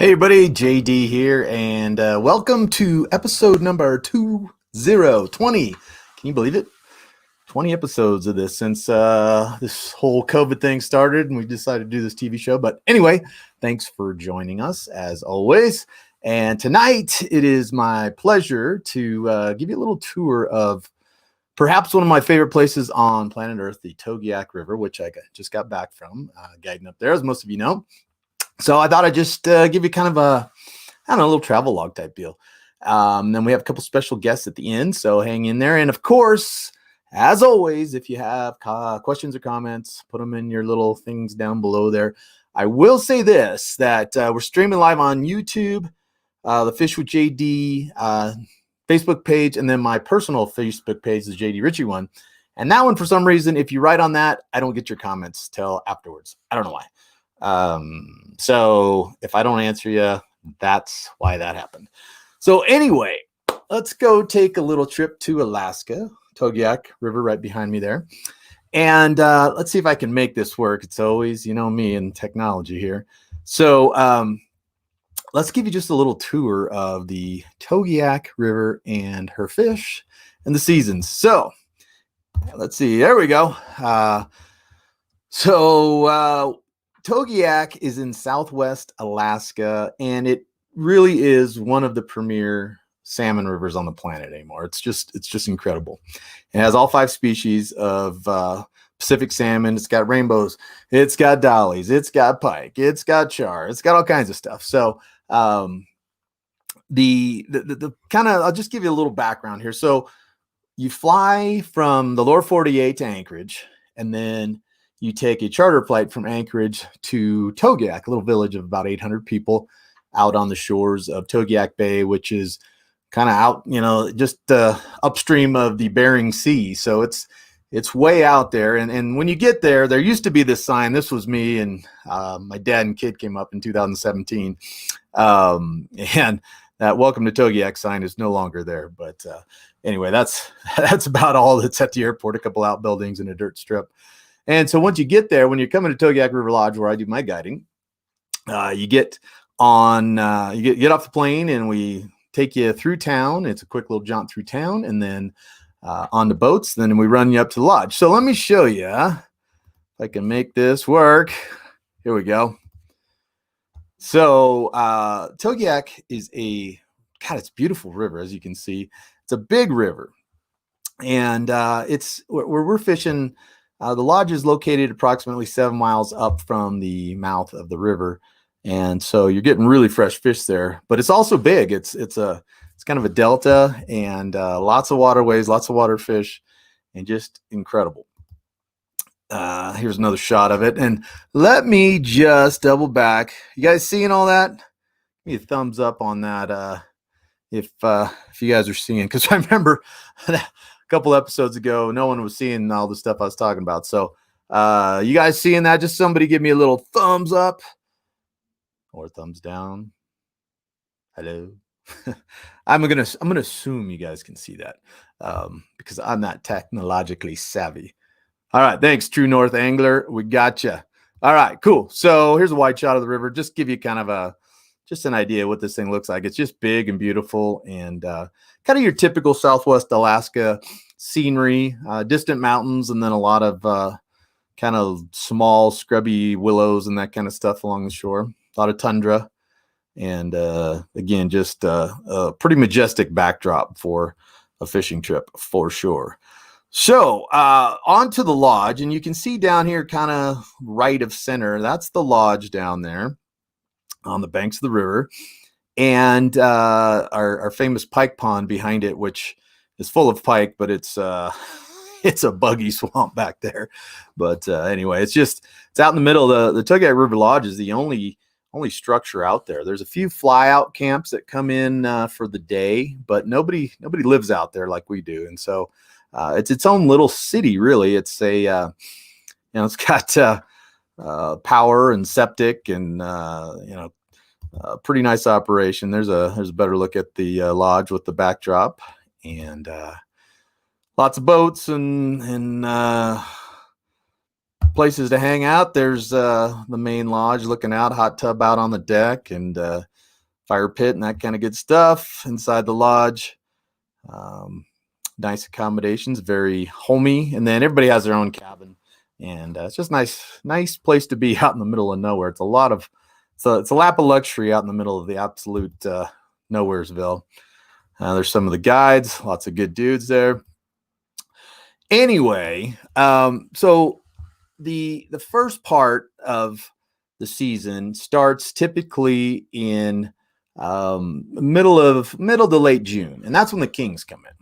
Hey everybody, JD here, and welcome to episode number 20. Can you believe it? 20 episodes of this since this whole COVID thing started, and we decided to do this TV show. But anyway, thanks for joining us as always. And tonight, it is my pleasure to give you a little tour of perhaps one of my favorite places on planet Earth, the Togiak River, which just got back from guiding up there, as most of you know. So I thought I'd just give you kind of a little travel log type deal. Then we have a couple special guests at the end, so hang in there. And of course, as always, if you have questions or comments, put them in your little things down below there. I will say this, that we're streaming live on YouTube, the Fish with JD Facebook page, and then my personal Facebook page, the JD Ritchie one. And that one, for some reason, if you write on that, I don't get your comments till afterwards. I don't know why. So if I don't answer you, that's why that happened. So anyway, let's go take a little trip to Alaska, Togiak River right behind me there. And let's see if I can make this work. It's always, you know, me and technology here. So let's give you just a little tour of the Togiak River and her fish and the seasons. So let's see, there we go. Togiak is in Southwest Alaska, and it really is one of the premier salmon rivers on the planet anymore. It's just incredible. It has all 5 species of Pacific salmon. It's got rainbows. It's got dollies. It's got pike. It's got char. It's got all kinds of stuff. So the kind of, I'll just give you a little background here. So you fly from the lower 48 to Anchorage, and then you take a charter flight from Anchorage to Togiak, a little village of about 800 people out on the shores of Togiak Bay, which is kind of out, you know, just upstream of the Bering Sea. So it's way out there. And when you get there, there used to be this sign. This was me, and my dad and kid came up in 2017. And that welcome to Togiak sign is no longer there. But anyway, that's about all that's at the airport, a couple outbuildings and a dirt strip. And so once you get there, when you're coming to Togiak River Lodge, where I do my guiding, you get on, you get off the plane, and we take you through town. It's a quick little jaunt through town, and then on the boats. Then we run you up to the lodge. So let me show you if I can make this work. Here we go. So Togiak is it's a beautiful river, as you can see. It's a big river, and it's where we're fishing. The lodge is located approximately 7 miles up from the mouth of the river, and so you're getting really fresh fish there. But it's also big. It's kind of a delta, and lots of waterways, lots of water fish, and just incredible. Here's another shot of it, and let me just double back. You guys seeing all that? Give me a thumbs up on that if you guys are seeing, because I remember couple episodes ago, no one was seeing all the stuff I was talking about. So you guys seeing that? Just somebody give me a little thumbs up or thumbs down. Hello. I'm gonna assume you guys can see that because I'm not technologically savvy. All right, thanks, True North Angler. We gotcha. All right, cool. So here's a wide shot of the river. Just give you kind of just an idea what this thing looks like. It's just big and beautiful, and kind of your typical Southwest Alaska scenery, distant mountains, and then a lot of kind of small scrubby willows and that kind of stuff along the shore. A lot of tundra, and again, just a pretty majestic backdrop for a fishing trip for sure. So onto the lodge, and you can see down here kind of right of center, that's the lodge down there on the banks of the river, and our famous pike pond behind it, which is full of pike, but it's a buggy swamp back there. But anyway, it's out in the middle. The Togiak River Lodge is the only structure out there. There's a few fly out camps that come in for the day, but nobody lives out there like we do. And so it's its own little city, really. It's it's got power and septic, and pretty nice operation. There's a better look at the lodge with the backdrop, and lots of boats and places to hang out. There's the main lodge looking out, hot tub out on the deck, and fire pit and that kind of good stuff inside the lodge. Nice accommodations, very homey, and then everybody has their own cabin, and it's just nice place to be out in the middle of nowhere. It's a lap of luxury out in the middle of the absolute nowheresville. There's some of the guides, lots of good dudes there. Anyway, so the first part of the season starts typically in middle to late June, and that's when the kings come in.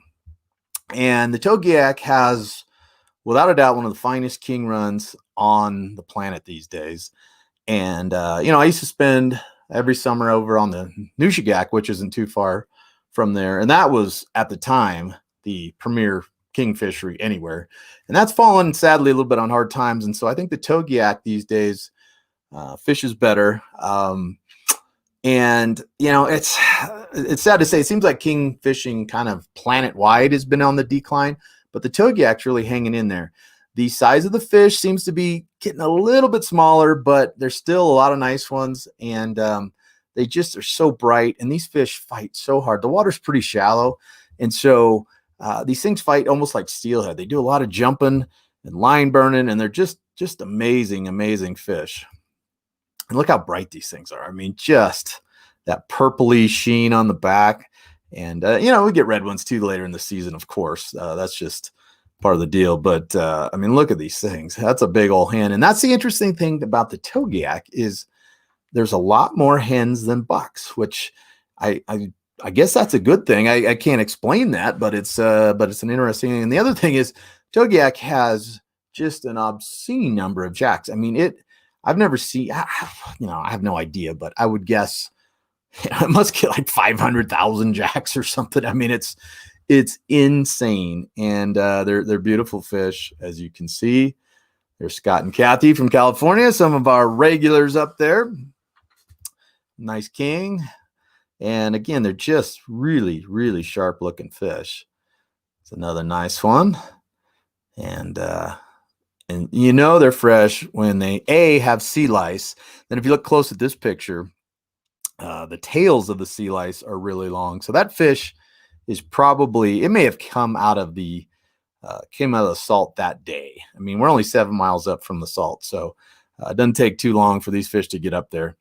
And the Togiak has, without a doubt, one of the finest king runs on the planet these days. And I used to spend every summer over on the Nushagak, which isn't too far from there, and that was at the time the premier king fishery anywhere. And that's fallen sadly a little bit on hard times. And so I think the Togiak these days fishes better. And it's sad to say, it seems like king fishing kind of planet wide has been on the decline, but the Togiak's really hanging in there. The size of the fish seems to be getting a little bit smaller, but there's still a lot of nice ones, and they just are so bright, and these fish fight so hard. The water's pretty shallow, and so these things fight almost like steelhead. They do a lot of jumping and line burning, and they're just amazing fish. And look how bright these things are. I mean, just that purpley sheen on the back. And, we get red ones too later in the season, of course. That's just part of the deal. But, I mean, look at these things. That's a big old hen. And that's the interesting thing about the Togiak is there's a lot more hens than bucks, which I guess that's a good thing. I can't explain that, but it's an interesting thing. And the other thing is Togiak has just an obscene number of jacks. I mean, I've never seen, I have no idea, but I would guess it must get like 500,000 jacks or something. I mean, it's insane. And they're beautiful fish, as you can see. There's Scott and Kathy from California, some of our regulars up there. Nice king. And again, they're just really, really sharp looking fish. It's another nice one. And they're fresh when they have sea lice. Then if you look close at this picture, the tails of the sea lice are really long. So that fish is probably, it may have come out of the salt that day. I mean, we're only 7 miles up from the salt, so it doesn't take too long for these fish to get up there.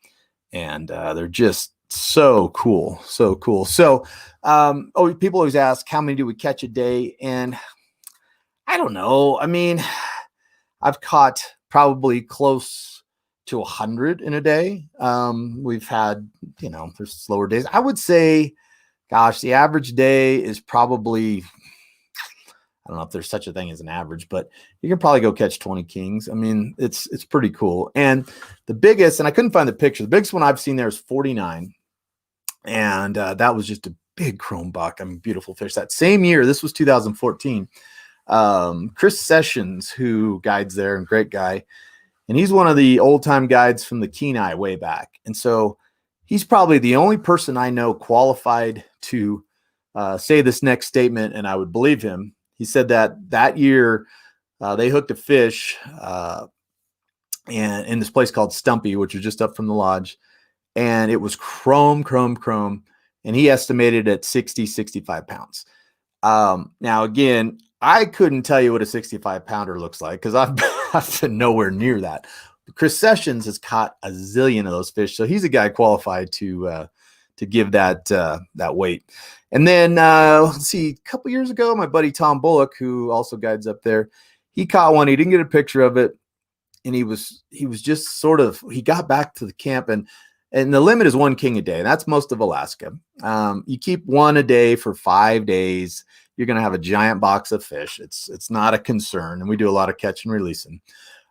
And they're just so cool. So people always ask, how many do we catch a day? And I don't know. I mean, I've caught probably close to 100 in a day. We've had, there's slower days. I would say, gosh, the average day is probably, I don't know if there's such a thing as an average, but you can probably go catch 20 kings. I mean, it's pretty cool. And the biggest, and I couldn't find the picture, the biggest one I've seen there is 49. And that was just a big chrome buck. I mean, beautiful fish. That same year, this was 2014. Chris Sessions, who guides there, and great guy, and he's one of the old-time guides from the Kenai way back, and so he's probably the only person I know qualified to say this next statement, and I would believe him. He said that year they hooked a fish and in this place called Stumpy, which was just up from the lodge, and it was chrome, and he estimated at 65 pounds. Now again, I couldn't tell you what a 65-pounder looks like because I've been nowhere near that. Chris Sessions has caught a zillion of those fish, so he's a guy qualified to give that weight. And then let's see, a couple years ago, my buddy Tom Bullock, who also guides up there, he caught one. He didn't get a picture of it, and he was just he got back to the camp, and the limit is 1 king a day. And that's most of Alaska. You keep one a day for 5 days. You're going to have a giant box of fish. It's not a concern. And we do a lot of catch and releasing.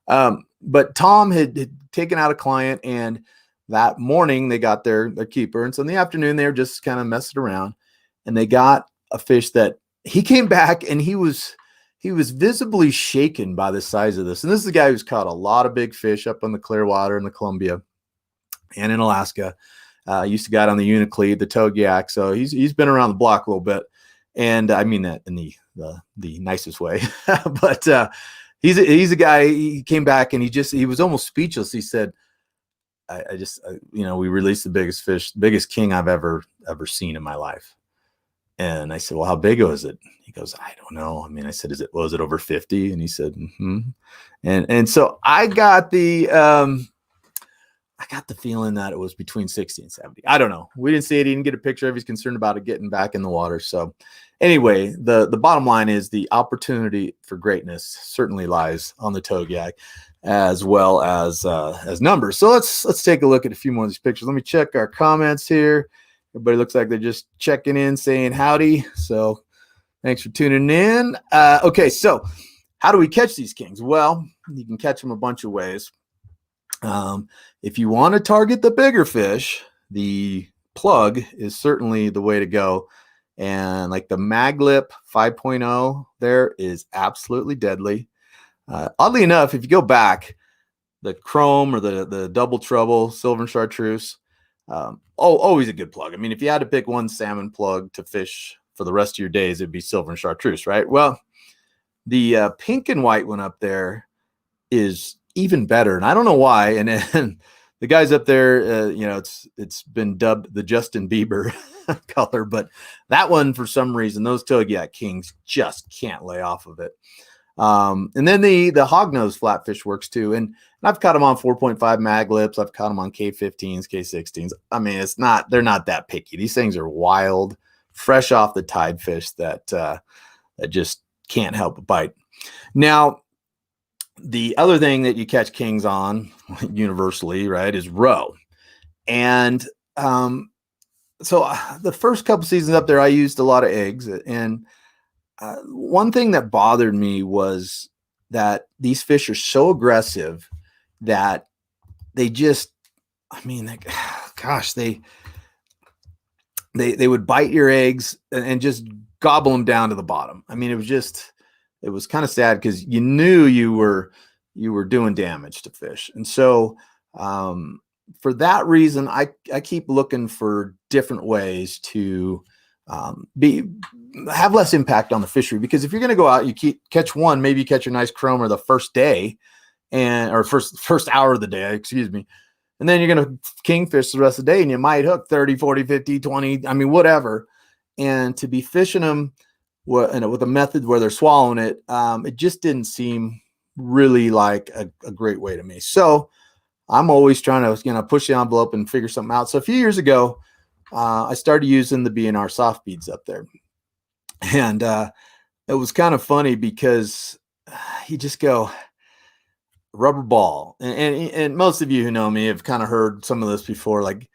But Tom had taken out a client, and that morning they got their keeper. And so in the afternoon, they were just kind of messing around, and they got a fish that he came back, and he was visibly shaken by the size of this. And this is a guy who's caught a lot of big fish up on the Clearwater and the Columbia and in Alaska. Used to guide on the Unacleat, the Togiak. So he's been around the block a little bit. And I mean that in the nicest way, but he's a guy. He came back and he was almost speechless. He said, we released the biggest fish, biggest king I've ever seen in my life. And I said, well, how big was it? He goes, I don't know. I mean, I said, was it over 50? And he said, mm-hmm. And so I got the feeling that it was between 60 and 70. I don't know. We didn't see it. He didn't get a picture of it. He's concerned about it getting back in the water. So anyway, the bottom line is the opportunity for greatness certainly lies on the Togiak, as well as numbers. So let's take a look at a few more of these pictures. Let me check our comments here. Everybody looks like they're just checking in, saying howdy. So thanks for tuning in. Okay, so how do we catch these kings? Well, you can catch them a bunch of ways. If you want to target the bigger fish, the plug is certainly the way to go. And like the Maglip 5.0 there is absolutely deadly. Oddly enough, if you go back, the chrome or the double trouble, silver and chartreuse, always a good plug. I mean, if you had to pick one salmon plug to fish for the rest of your days, it'd be silver and chartreuse, right? Well, the pink and white one up there is even better, and I don't know why. And then the guys up there, it's been dubbed the Justin Bieber color, but that one, for some reason, those Togiak kings just can't lay off of it. And then the hognose flatfish works too. And I've caught them on 4.5 Maglips. I've caught them on K15s, K16s. I mean, they're not that picky. These things are wild, fresh off the tide fish that just can't help but bite. Now, the other thing that you catch kings on universally, right, is roe. And so the first couple seasons up there, I used a lot of eggs. And one thing that bothered me was that these fish are so aggressive that they just, I mean, they would bite your eggs and just gobble them down to the bottom. I mean, it was kind of sad because you knew you were doing damage to fish. And so for that reason, I keep looking for different ways to have less impact on the fishery, because if you're going to go out, catch one, maybe you catch a nice chromer the first day or first hour of the day, excuse me. And then you're going to kingfish the rest of the day, and you might hook 30, 40, 50, 20, I mean, whatever. And to be fishing them with a method where they're swallowing it, it just didn't seem really like a great way to me. So I'm always trying to, push the envelope and figure something out. So a few years ago, I started using the BNR soft beads up there. And it was kind of funny because you just go rubber ball. And most of you who know me have kind of heard some of this before. Like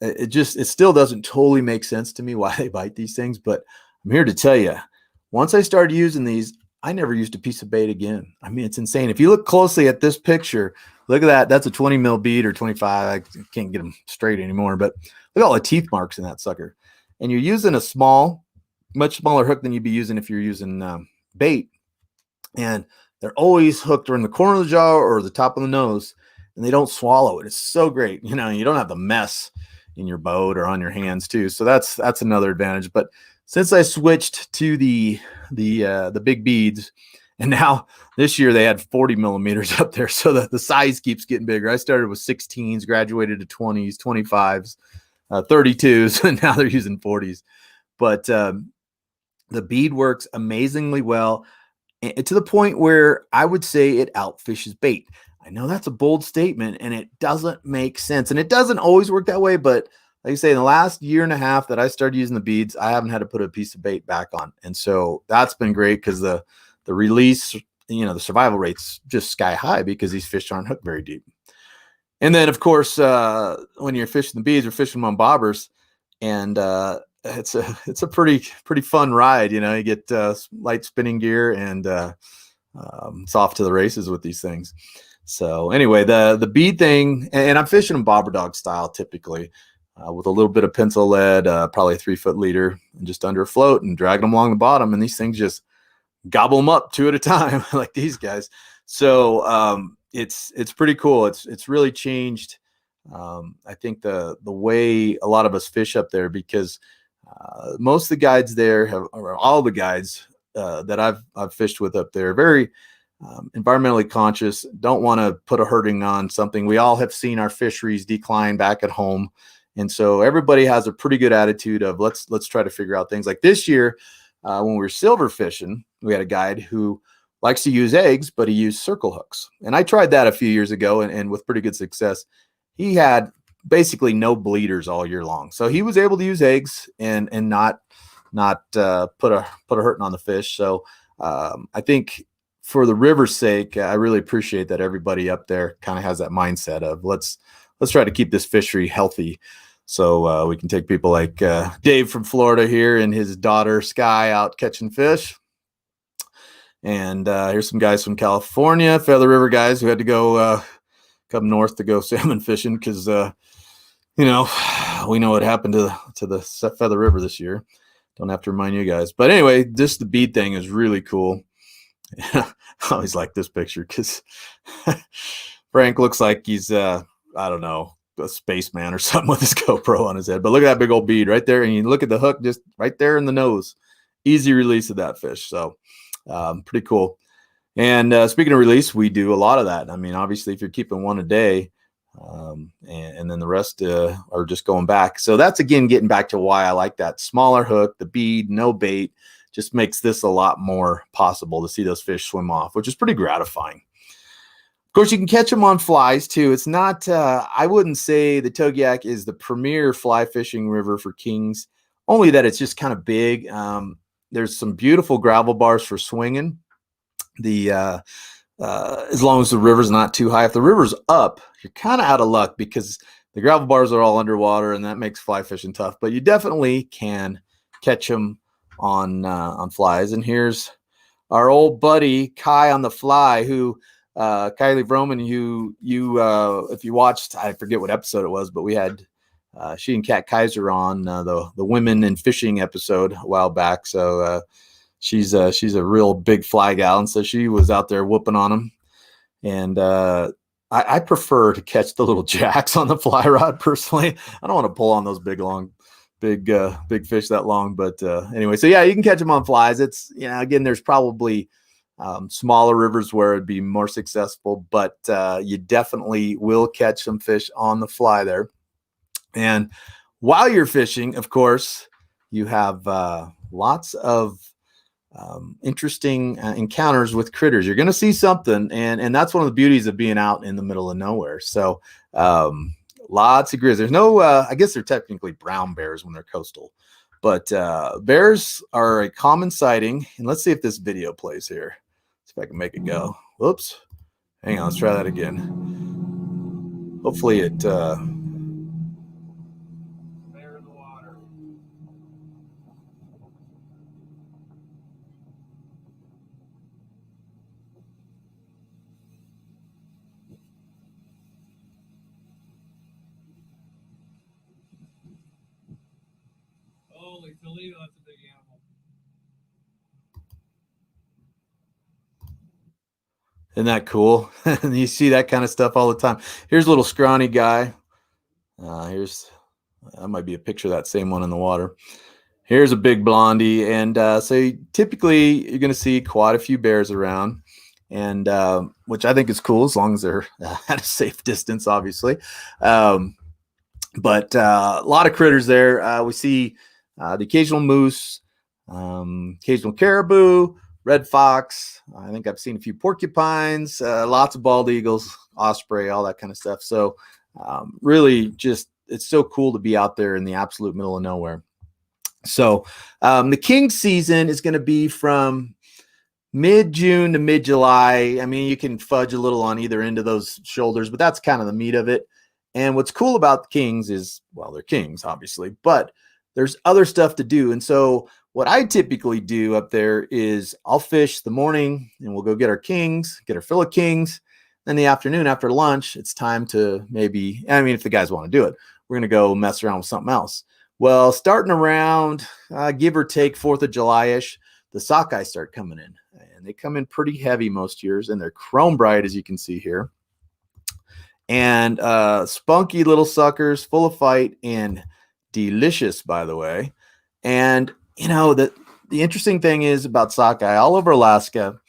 it still doesn't totally make sense to me why they bite these things. But I'm here to tell you, once I started using these, I never used a piece of bait again. I mean, it's insane. If you look closely at this picture, look at that. That's a 20 mil bead or 25. I can't get them straight anymore, but look at all the teeth marks in that sucker. And you're using a much smaller hook than you'd be using if you're using bait. And they're always hooked or in the corner of the jaw or the top of the nose, and they don't swallow it. It's so great. You don't have the mess in your boat or on your hands too. So that's another advantage. But since I switched to the big beads, and now this year they had 40 millimeters up there, so the size keeps getting bigger. I started with 16s, graduated to 20s, 25s, 32s, and now they're using 40s. But the bead works amazingly well, to the point where I would say it outfishes bait. I know that's a bold statement, and it doesn't make sense, and it doesn't always work that way. But like I say, in the last year and a half that I started using the beads, I haven't had to put a piece of bait back on, and so that's been great because the release, the survival rate's just sky high because these fish aren't hooked very deep. And then, of course, when you're fishing the beads, we're fishing them on bobbers, and it's a pretty fun ride. You get light spinning gear, and it's off to the races with these things. So anyway, the bead thing, and I'm fishing them bobber dog style typically, with a little bit of pencil lead, probably a 3-foot leader, and just under a float and dragging them along the bottom, and these things just gobble them up 2 at a time like these guys. So it's pretty cool. It's really changed, I think, the way a lot of us fish up there, because most of the guides there all the guides that I've fished with up there, very environmentally conscious, don't want to put a hurting on something. We all have seen our fisheries decline back at home. And so everybody has a pretty good attitude of let's try to figure out things. Like this year, when we were silver fishing, we had a guide who likes to use eggs, but he used circle hooks. And I tried that a few years ago and with pretty good success. He had basically no bleeders all year long. So he was able to use eggs and not put a hurting on the fish. So I think for the river's sake, I really appreciate that everybody up there kind of has that mindset of let's try to keep this fishery healthy. So we can take people like Dave from Florida here and his daughter Sky out catching fish. And here's some guys from California, Feather River guys who had to go come north to go salmon fishing because, we know what happened to the Feather River this year. Don't have to remind you guys. But anyway, just the bead thing is really cool. I always like this picture because Frank looks like he's, I don't know, a spaceman or something with his GoPro on his head. But look at that big old bead right there. And you look at the hook just right there in the nose. Easy release of that fish. So pretty cool. And speaking of release, we do a lot of that. I mean, obviously, if you're keeping one a day and then the rest are just going back. So that's, again, getting back to why I like that smaller hook, the bead, no bait, just makes this a lot more possible to see those fish swim off, which is pretty gratifying. Of course, you can catch them on flies too. It's not, I wouldn't say the Togiak is the premier fly fishing river for kings, only that it's just kind of big. There's some beautiful gravel bars for swinging. As long as the river's not too high. If the river's up, you're kind of out of luck because the gravel bars are all underwater and that makes fly fishing tough, but you definitely can catch them on flies. And here's our old buddy Kai on the fly, who Kylie Vroman, you if you watched, I forget what episode it was, but we had she and Kat Kaiser on the women in fishing episode a while back. So she's a real big fly gal, and so she was out there whooping on them. And I prefer to catch the little jacks on the fly rod personally. I don't want to pull on those big fish that long, but anyway, so yeah, you can catch them on flies. It's, again, there's probably smaller rivers where it'd be more successful, but you definitely will catch some fish on the fly there. And while you're fishing, of course, you have lots of interesting encounters with critters. You're going to see something, and that's one of the beauties of being out in the middle of nowhere. So lots of grizzlies. There's no, I guess they're technically brown bears when they're coastal, but bears are a common sighting. And let's see if this video plays here. See if I can make it go. Whoops. Hang on, let's try that again. Hopefully it bear in the water. Holy Toledo, that's a big animal. Isn't that cool? And you see that kind of stuff all the time. Here's a little scrawny guy. That might be a picture of that same one in the water. Here's a big blondie. And so typically you're going to see quite a few bears around, and which I think is cool as long as they're at a safe distance, obviously. But a lot of critters there. We see the occasional moose, occasional caribou, red fox. I think I've seen a few porcupines, lots of bald eagles, osprey, all that kind of stuff. So really just, it's so cool to be out there in the absolute middle of nowhere. So the king season is going to be from mid-June to mid-July. I mean, you can fudge a little on either end of those shoulders, but that's kind of the meat of it. And what's cool about the kings is, well, they're kings, obviously, but there's other stuff to do. And so what I typically do up there is I'll fish the morning and we'll go get our kings, get our fill of kings. Then the afternoon after lunch, it's time to maybe, I mean, if the guys want to do it, we're going to go mess around with something else. Well, starting around, give or take 4th of July-ish, the sockeye start coming in. And they come in pretty heavy most years, and they're chrome bright, as you can see here. And spunky little suckers, full of fight, and delicious, by the way. And, the interesting thing is about sockeye all over Alaska,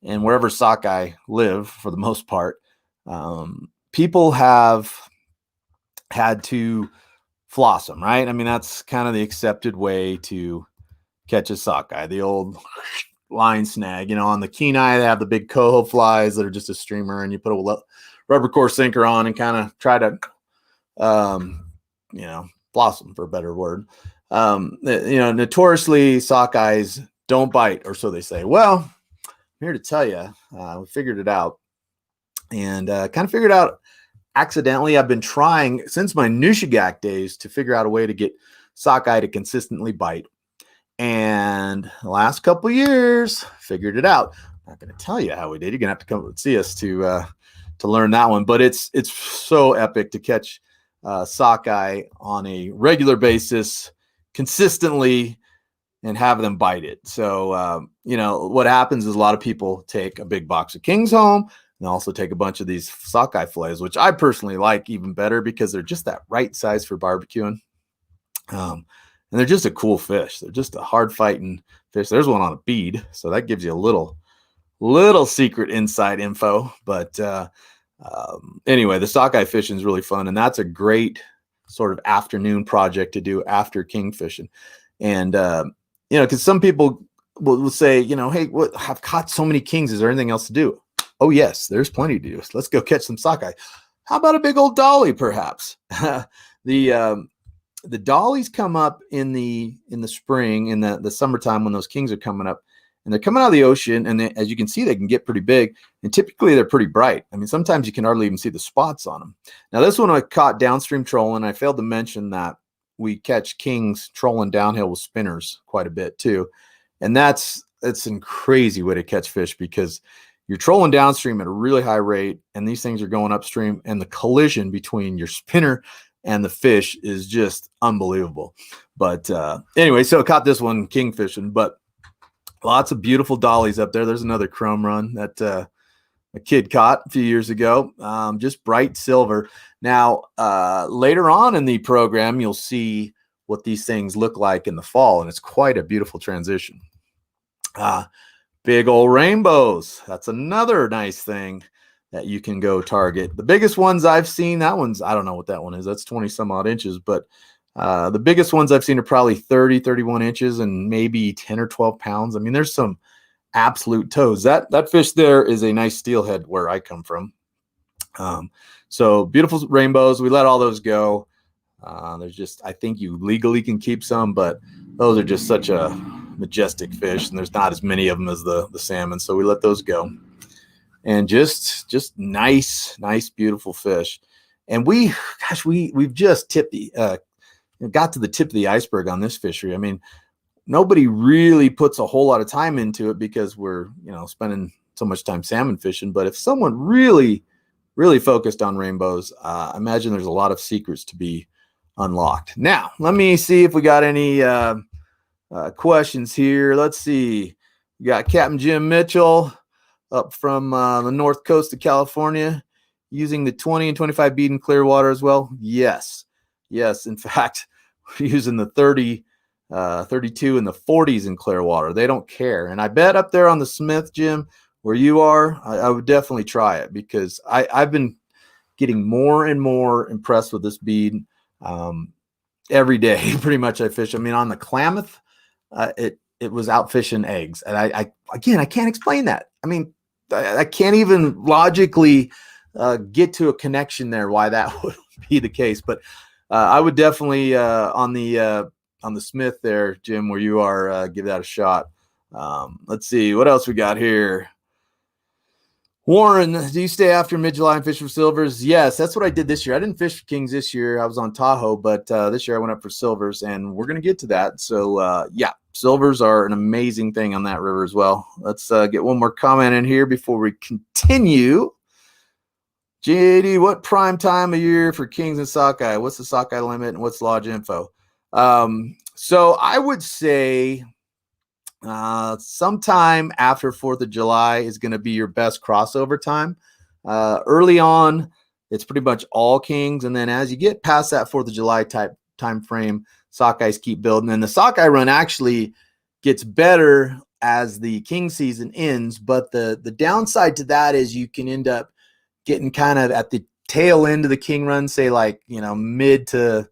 and wherever sockeye live for the most part, people have had to floss them, right? I mean, that's kind of the accepted way to catch a sockeye. The old line snag, on the Kenai, they have the big coho flies that are just a streamer, and you put a rubber core sinker on and kind of try to, floss them, for a better word. Notoriously sockeyes don't bite, or so they say. Well, I'm here to tell you, we figured it out, and kind of figured out accidentally. I've been trying since my Togiak days to figure out a way to get sockeye to consistently bite. And the last couple years, figured it out. I'm not going to tell you how we did. You're going to have to come and see us to learn that one. But it's so epic to catch sockeye on a regular basis, consistently, and have them bite it. So, what happens is a lot of people take a big box of Kings home and also take a bunch of these sockeye fillets, which I personally like even better because they're just that right size for barbecuing. And they're just a cool fish. They're just a hard fighting fish. There's one on a bead, so that gives you a little secret inside info. But anyway, the sockeye fishing is really fun, and that's a great sort of afternoon project to do after king fishing. And because some people will say, hey, I've caught so many kings. Is there anything else to do? Oh yes, there's plenty to do. So let's go catch some sockeye. How about a big old dolly, perhaps? The dollies come up in the spring, in the summertime, when those kings are coming up, and they're coming out of the ocean. And as you can see, they can get pretty big, and typically they're pretty bright. I mean, sometimes you can hardly even see the spots on them. Now, this one I caught downstream trolling. I failed to mention that we catch kings trolling downhill with spinners quite a bit too, and it's a crazy way to catch fish because you're trolling downstream at a really high rate, and these things are going upstream, and the collision between your spinner and the fish is just unbelievable. But anyway, so I caught this one king fishing, but lots of beautiful dollies up there. There's another chrome run that a kid caught a few years ago, just bright silver. Now, later on in the program, you'll see what these things look like in the fall, and it's quite a beautiful transition. Big old rainbows. That's another nice thing that you can go target. The biggest ones I've seen, I don't know what that one is. That's 20 some odd inches, but the biggest ones I've seen are probably 30, 31 inches and maybe 10 or 12 pounds. I mean, there's some absolute toes. That fish there is a nice steelhead where I come from. So beautiful rainbows. We let all those go. There's just, I think you legally can keep some, but those are just such a majestic fish, and there's not as many of them as the salmon, so we let those go. And just nice, beautiful fish. And we've just got to the tip of the iceberg on this fishery. I mean, nobody really puts a whole lot of time into it because we're spending so much time salmon fishing. But if someone really focused on rainbows, I imagine there's a lot of secrets to be unlocked. Now, let me see if we got any questions here. Let's see. We got Captain Jim Mitchell up from the north coast of California, using the 20 and 25 bead in Clearwater as well. Yes. In fact, we're using the 30, 32 and the 40s in Clearwater. They don't care. And I bet up there on the Smith, Jim, where you are, I would definitely try it, because I've been getting more and more impressed with this bead every day. Pretty much I fish. I mean, on the Klamath, it was out fishing eggs. And I can't explain that. I mean, I can't even logically get to a connection there why that would be the case. But I would definitely on the Smith there, Jim, where you are, give that a shot. Let's see what else we got here. Warren, do you stay after mid-July and fish for silvers? Yes, that's what I did this year. I didn't fish for kings this year. I was on Tahoe, but this year I went up for silvers, and we're going to get to that. So, yeah, silvers are an amazing thing on that river as well. Let's get one more comment in here before we continue. JD, what prime time of year for kings and sockeye? What's the sockeye limit, and what's lodge info? So I would say sometime after 4th of July is going to be your best crossover time. Early on, it's pretty much all kings, and then as you get past that 4th of July type time frame, sockeyes keep building, and the sockeye run actually gets better as the king season ends. But the downside to that is you can end up getting kind of at the tail end of the king run, say like, mid to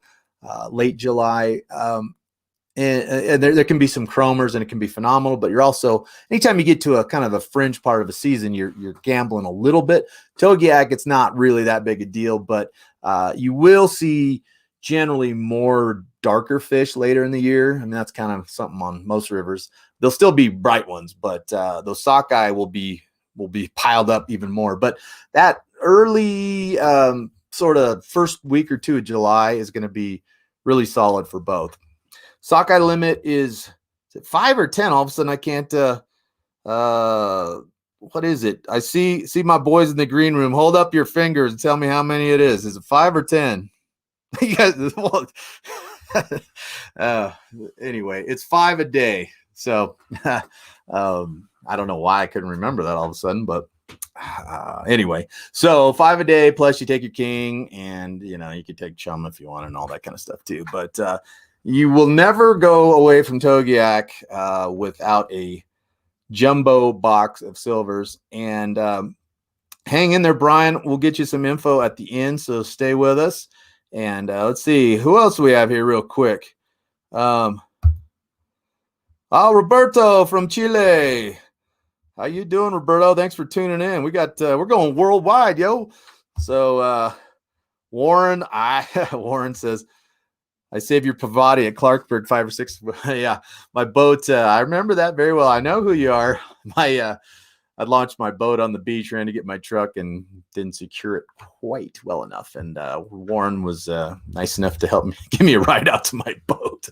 late July. And there can be some chromers and it can be phenomenal, but you're also, anytime you get to a kind of a fringe part of a season, you're gambling a little bit. Togiak, it's not really that big a deal, but you will see generally more darker fish later in the year. I mean, that's kind of something on most rivers. There'll still be bright ones, but those sockeye will be piled up even more. But that early sort of first week or two of July is going to be really solid for both. Sockeye limit is it 5 or 10? All of a sudden I can't what is it? I see my boys in the green room. Hold up your fingers and tell me how many it is. Is it 5 or 10? You guys, anyway, it's 5 a day. So I don't know why I couldn't remember that all of a sudden, but anyway, so 5 a day plus you take your king, and you can take chum if you want and all that kind of stuff too. But you will never go away from Togiak without a jumbo box of silvers. And hang in there, Brian. We'll get you some info at the end, so stay with us. And let's see, who else do we have here real quick? Roberto from Chile. How you doing, Roberto? Thanks for tuning in. We're going worldwide, yo. So Warren says, I saved your Pavati at Clarksburg 5 or 6. Yeah, my boat. I remember that very well. I know who you are. I launched my boat on the beach, ran to get my truck, and didn't secure it quite well enough. And Warren was nice enough to help me, give me a ride out to my boat.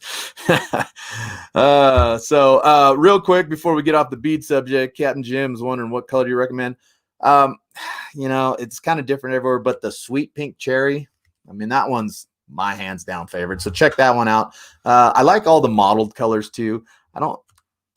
So real quick before we get off the bead subject, Captain Jim's wondering what color do you recommend? It's kind of different everywhere, but the sweet pink cherry, I mean, that one's my hands down favorite. So check that one out. I like all the mottled colors too. I don't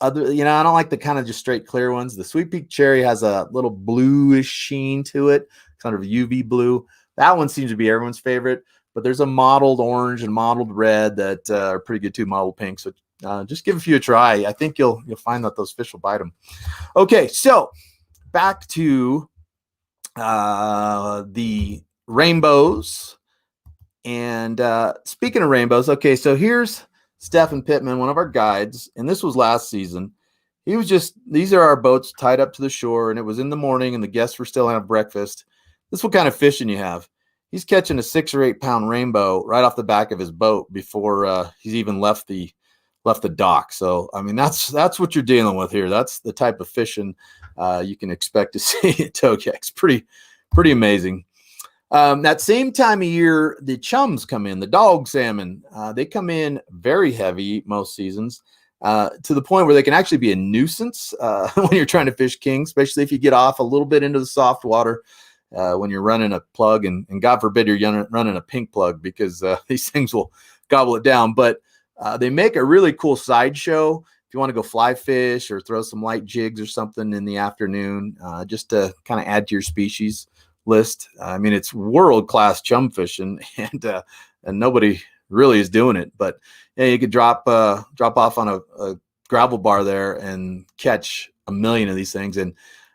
like the kind of just straight clear ones. The sweet pink cherry has a little bluish sheen to it, kind of UV blue. That one seems to be everyone's favorite, but there's a mottled orange and mottled red that are pretty good too, mottled pink. So just give a few a try. I think you'll find that those fish will bite them. Okay, so back to the rainbows. And speaking of rainbows, okay, so here's Stephen Pittman, one of our guides, and this was last season. These are our boats tied up to the shore, and it was in the morning, and the guests were still having breakfast. This is what kind of fishing you have. He's catching a 6 or 8 pound rainbow right off the back of his boat before he's even left the dock. So I mean, that's what you're dealing with here. That's the type of fishing you can expect to see at Togiak. It's pretty amazing. That same time of year, the chums come in, the dog salmon. They come in very heavy most seasons, to the point where they can actually be a nuisance when you're trying to fish king, especially if you get off a little bit into the soft water when you're running a plug, and God forbid you're running a pink plug, because these things will gobble it down. But they make a really cool sideshow if you want to go fly fish or throw some light jigs or something in the afternoon, just to kind of add to your species list. I mean, it's world-class chum fishing, and nobody really is doing it. But yeah, you could drop off on a gravel bar there and catch a million of these things. And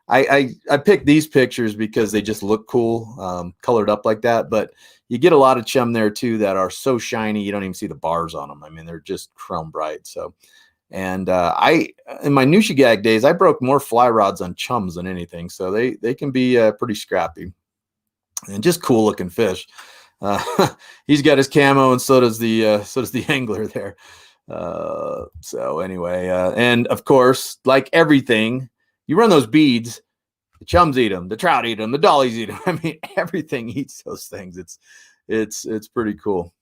I picked these pictures because they just look cool, colored up like that. But you get a lot of chum there too that are so shiny you don't even see the bars on them. I mean, they're just chrome bright. So, and in my Togiak days, I broke more fly rods on chums than anything. So they can be pretty scrappy and just cool looking fish. He's got his camo, and so does the angler there. So anyway, and of course, like everything, you run those beads, the chums eat them, the trout eat them, the dollies eat them. I mean, everything eats those things. It's pretty cool.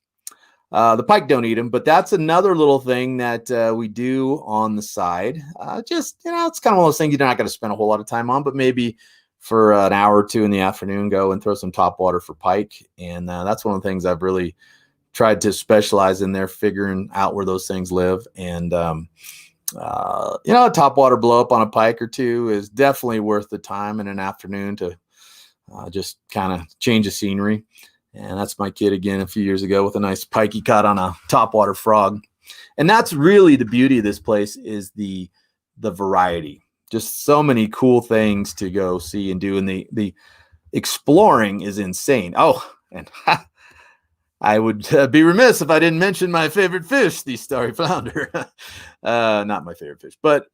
The pike don't eat them, but that's another little thing that we do on the side. Just, it's kind of one of those things you're not going to spend a whole lot of time on, but maybe for an hour or two in the afternoon, go and throw some top water for pike. And that's one of the things I've really tried to specialize in there, figuring out where those things live. And, top water blow up on a pike or two is definitely worth the time in an afternoon to just kind of change the scenery. And that's my kid again a few years ago with a nice pike he caught on a topwater frog. And that's really the beauty of this place, is the the variety. Just so many cool things to go see and do, and the exploring is insane. Oh, and I would be remiss if I didn't mention my favorite fish, the Starry Flounder. Not my favorite fish, but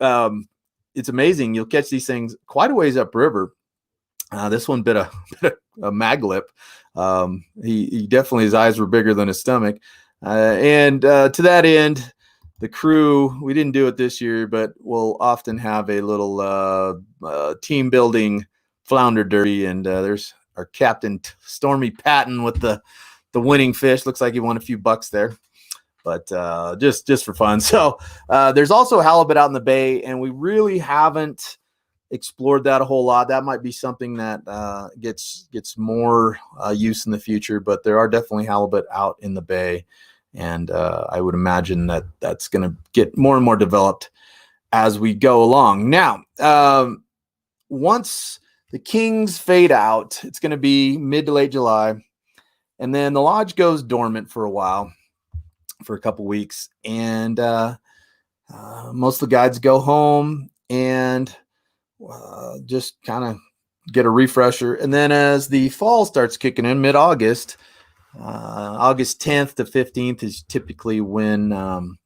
it's amazing. You'll catch these things quite a ways upriver. This one bit a mag lip. He definitely, his eyes were bigger than his stomach. And to that end, the crew, we didn't do it this year, but we'll often have a little team building flounder derby. And there's our captain, Stormy Patton, with the winning fish. Looks like he won a few bucks there, but just for fun. So there's also halibut out in the bay, and we really haven't explored that a whole lot. That might be something that gets more use in the future, but there are definitely halibut out in the bay, and I would imagine that that's going to get more and more developed as we go along. Now, once the kings fade out, it's going to be mid to late July, and then the lodge goes dormant for a while, for a couple weeks, and most of the guides go home and just kind of get a refresher. And then as the fall starts kicking in, mid-August, August 10th to 15th is typically when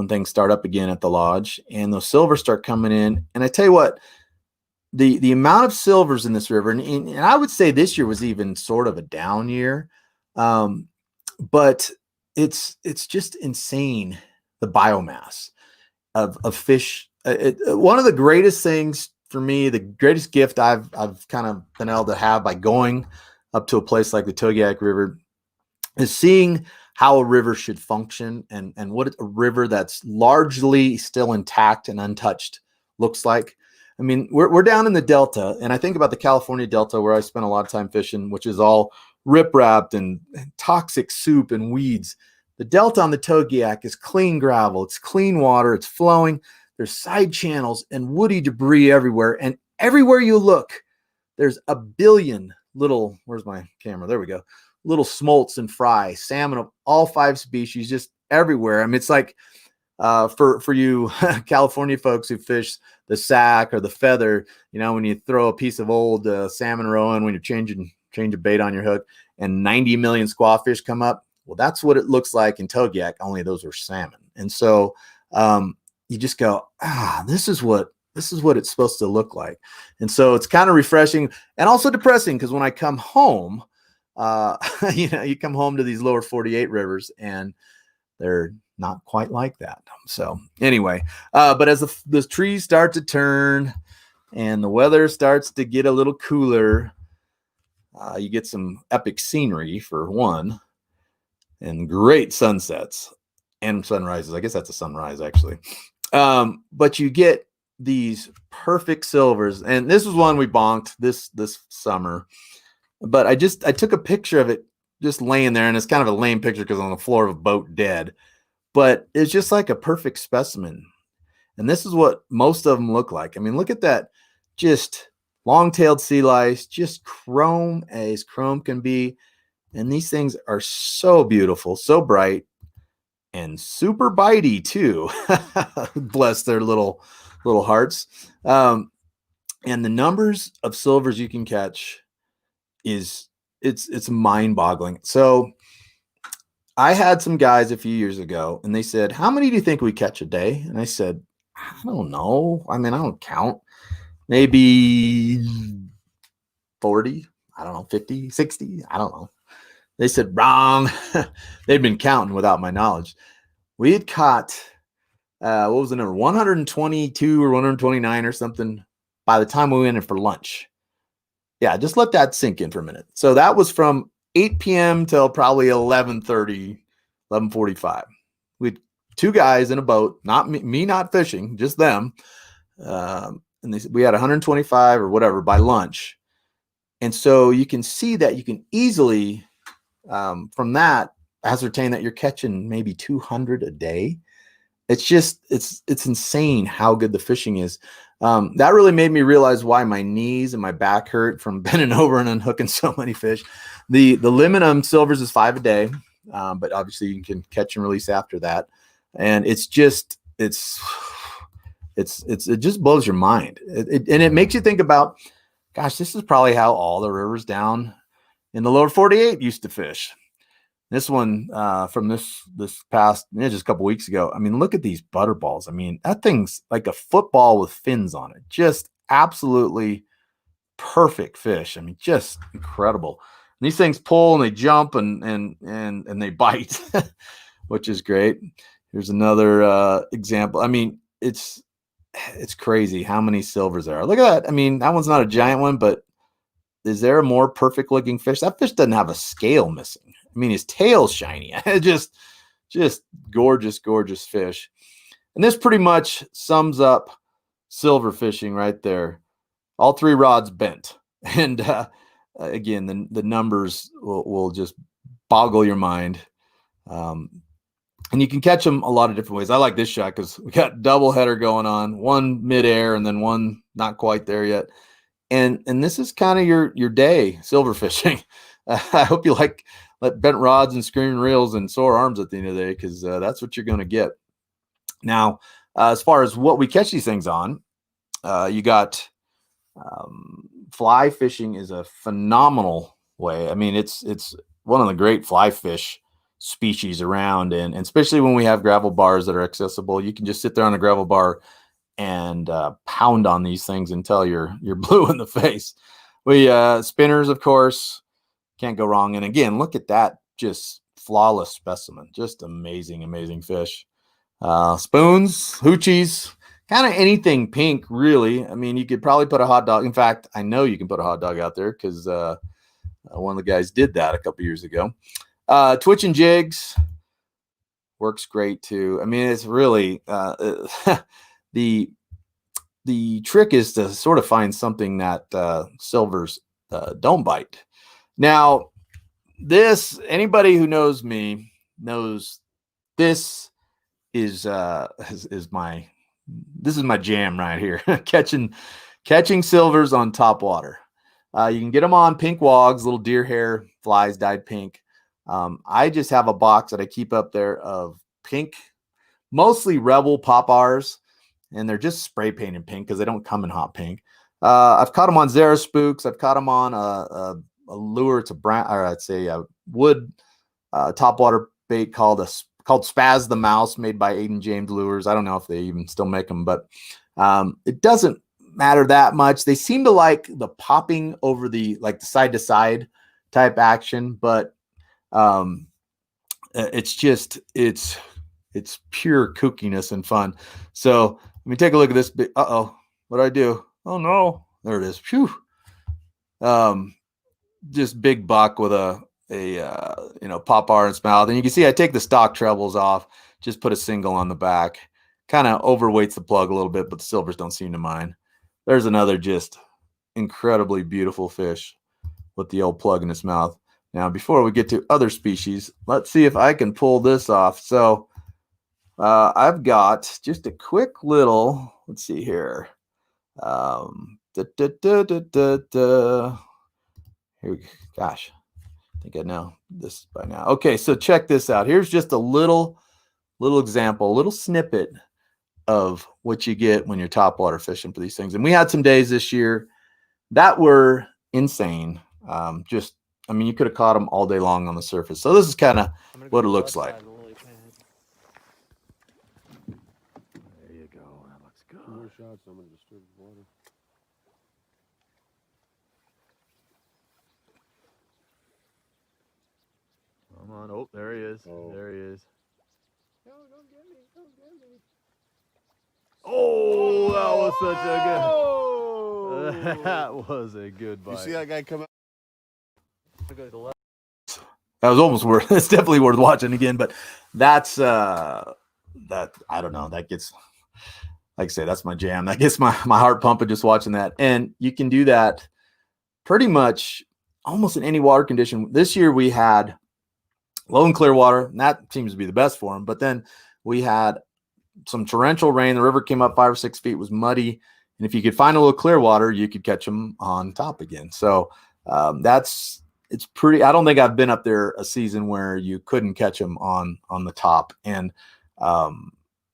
things start up again at the lodge, and those silvers start coming in. And I tell you what, the amount of silvers in this river, and I would say this year was even sort of a down year, but it's just insane, the biomass of fish. One of the greatest things for me, the greatest gift I've kind of been able to have by going up to a place like the Togiak River is seeing how a river should function, and what a river that's largely still intact and untouched looks like. I mean, we're down in the Delta, and I think about the California Delta, where I spent a lot of time fishing, which is all riprap and toxic soup and weeds. The Delta on the Togiak is clean gravel. It's clean water. It's flowing. There's side channels and woody debris everywhere. And everywhere you look, there's a billion little, where's my camera? There we go. Little smolts and fry, salmon of all 5 species, just everywhere. I mean, it's like for you California folks who fish the sack or the feather, you know, when you throw a piece of old salmon roe in when you're change a bait on your hook and 90 million squawfish come up. Well, that's what it looks like in Togiak, only those are salmon. And so you just go, this is what it's supposed to look like. And so it's kind of refreshing and also depressing, because when I come home, you come home to these lower 48 rivers and they're not quite like that. So anyway, but as the trees start to turn and the weather starts to get a little cooler, you get some epic scenery for one, and great sunsets and sunrises. I guess that's a sunrise actually. But you get these perfect silvers, and this was one we bonked this summer. But I took a picture of it just laying there, and it's kind of a lame picture because on the floor of a boat dead, but it's just like a perfect specimen. And this is what most of them look like. I mean, look at that, just long-tailed sea lice, just chrome as chrome can be. And these things are so beautiful, so bright, and super bitey too. Bless their little hearts. And the numbers of silvers you can catch it's mind-boggling. So I had some guys a few years ago, and they said, how many do you think we catch a day? And I said, I don't know. I mean, I don't count. Maybe 40, I don't know, 50, 60, I don't know. They said, wrong. They'd been counting without my knowledge. We had caught, what was the number? 122 or 129 or something by the time we went in for lunch. Yeah, just let that sink in for a minute. So that was from 8 p.m. till probably 11:30, 11:45. We had 2 guys in a boat, not me not fishing, just them. And we had 125 or whatever by lunch. And so you can see that you can easily, from that, ascertain that you're catching maybe 200 a day. It's just, it's insane how good the fishing is. That really made me realize why my knees and my back hurt from bending over and unhooking so many fish. The limit on silvers is 5 a day, but obviously you can catch and release after that. And it's it just blows your mind. And it makes you think about, gosh, this is probably how all the rivers down in the lower 48 used to fish. This one from this past just a couple weeks ago. I mean, look at these butterballs. I mean, that thing's like a football with fins on it. Just absolutely perfect fish. I mean, just incredible. And these things pull and they jump and they bite, which is great. Here's another example. I mean, it's crazy how many silvers there are. Look at that. I mean, that one's not a giant one, but is there a more perfect looking fish? That fish doesn't have a scale missing. I mean, his tail's shiny. just gorgeous, gorgeous fish. And this pretty much sums up silver fishing right there. All 3 rods bent. And again, the numbers will just boggle your mind. And you can catch them a lot of different ways. I like this shot because we got double header going on, one midair and then one not quite there yet. And this is kind of your day silver fishing. I hope you like bent rods and screaming reels and sore arms at the end of the day, because that's what you're going to get. Now, as far as what we catch these things on, you got fly fishing is a phenomenal way. I mean, it's one of the great fly fish species around, and especially when we have gravel bars that are accessible, you can just sit there on a gravel bar and pound on these things until you're blue in the face. We spinners, of course, can't go wrong. And again, look at that, just flawless specimen, just amazing fish. Spoons, hoochies, kind of anything pink, really. I mean, you could probably put a hot dog. In fact, I know you can put a hot dog out there because one of the guys did that a couple years ago. Twitch and jigs works great too. I mean, it's really the trick is to sort of find something that silvers don't bite. Now, anybody who knows me knows this is my jam right here. catching silvers on top water. You can get them on pink wogs, little deer hair flies dyed pink. I just have a box that I keep up there of pink, mostly Rebel pop-Rs, and they're just spray painted pink because they don't come in hot pink. I've caught them on Zara spooks. I've caught them on a lure. It's a wood topwater bait called Spaz the Mouse, made by Aiden James Lures. I don't know if they even still make them, but it doesn't matter that much. They seem to like the popping over the side to side type action, but it's pure kookiness and fun. So let me take a look at this. What do I do? Oh no, there it is. Phew. Just big buck with a pop-R in its mouth. And you can see I take the stock trebles off, just put a single on the back, kind of overweights the plug a little bit, but the silvers don't seem to mind. There's another just incredibly beautiful fish with the old plug in its mouth. Now, before we get to other species, let's see if I can pull this off. So I've got just a quick little, let's see here. Here we go. Gosh, I think I know this by now. Okay, so check this out. Here's just a little example, a little snippet of what you get when you're topwater fishing for these things. And we had some days this year that were insane. I mean, you could have caught them all day long on the surface. So this is kind of what it looks like. There you go. That looks good. More shots. I'm going to disturb the water. Come on. Oh, there he is. Oh. There he is. No, don't get me. Don't get me. Oh, that was such a good. That was a good bite. You see that guy come out? That was almost worth. It's definitely worth watching again. But that's that. I don't know. That gets, like I say, that's my jam. That gets my heart pumping just watching that. And you can do that pretty much almost in any water condition. This year we had low and clear water, and that seems to be the best for them. But then we had some torrential rain. The river came up 5 or 6 feet, was muddy. And if you could find a little clear water, you could catch them on top again. So it's pretty. I don't think I've been up there a season where you couldn't catch them on the top. And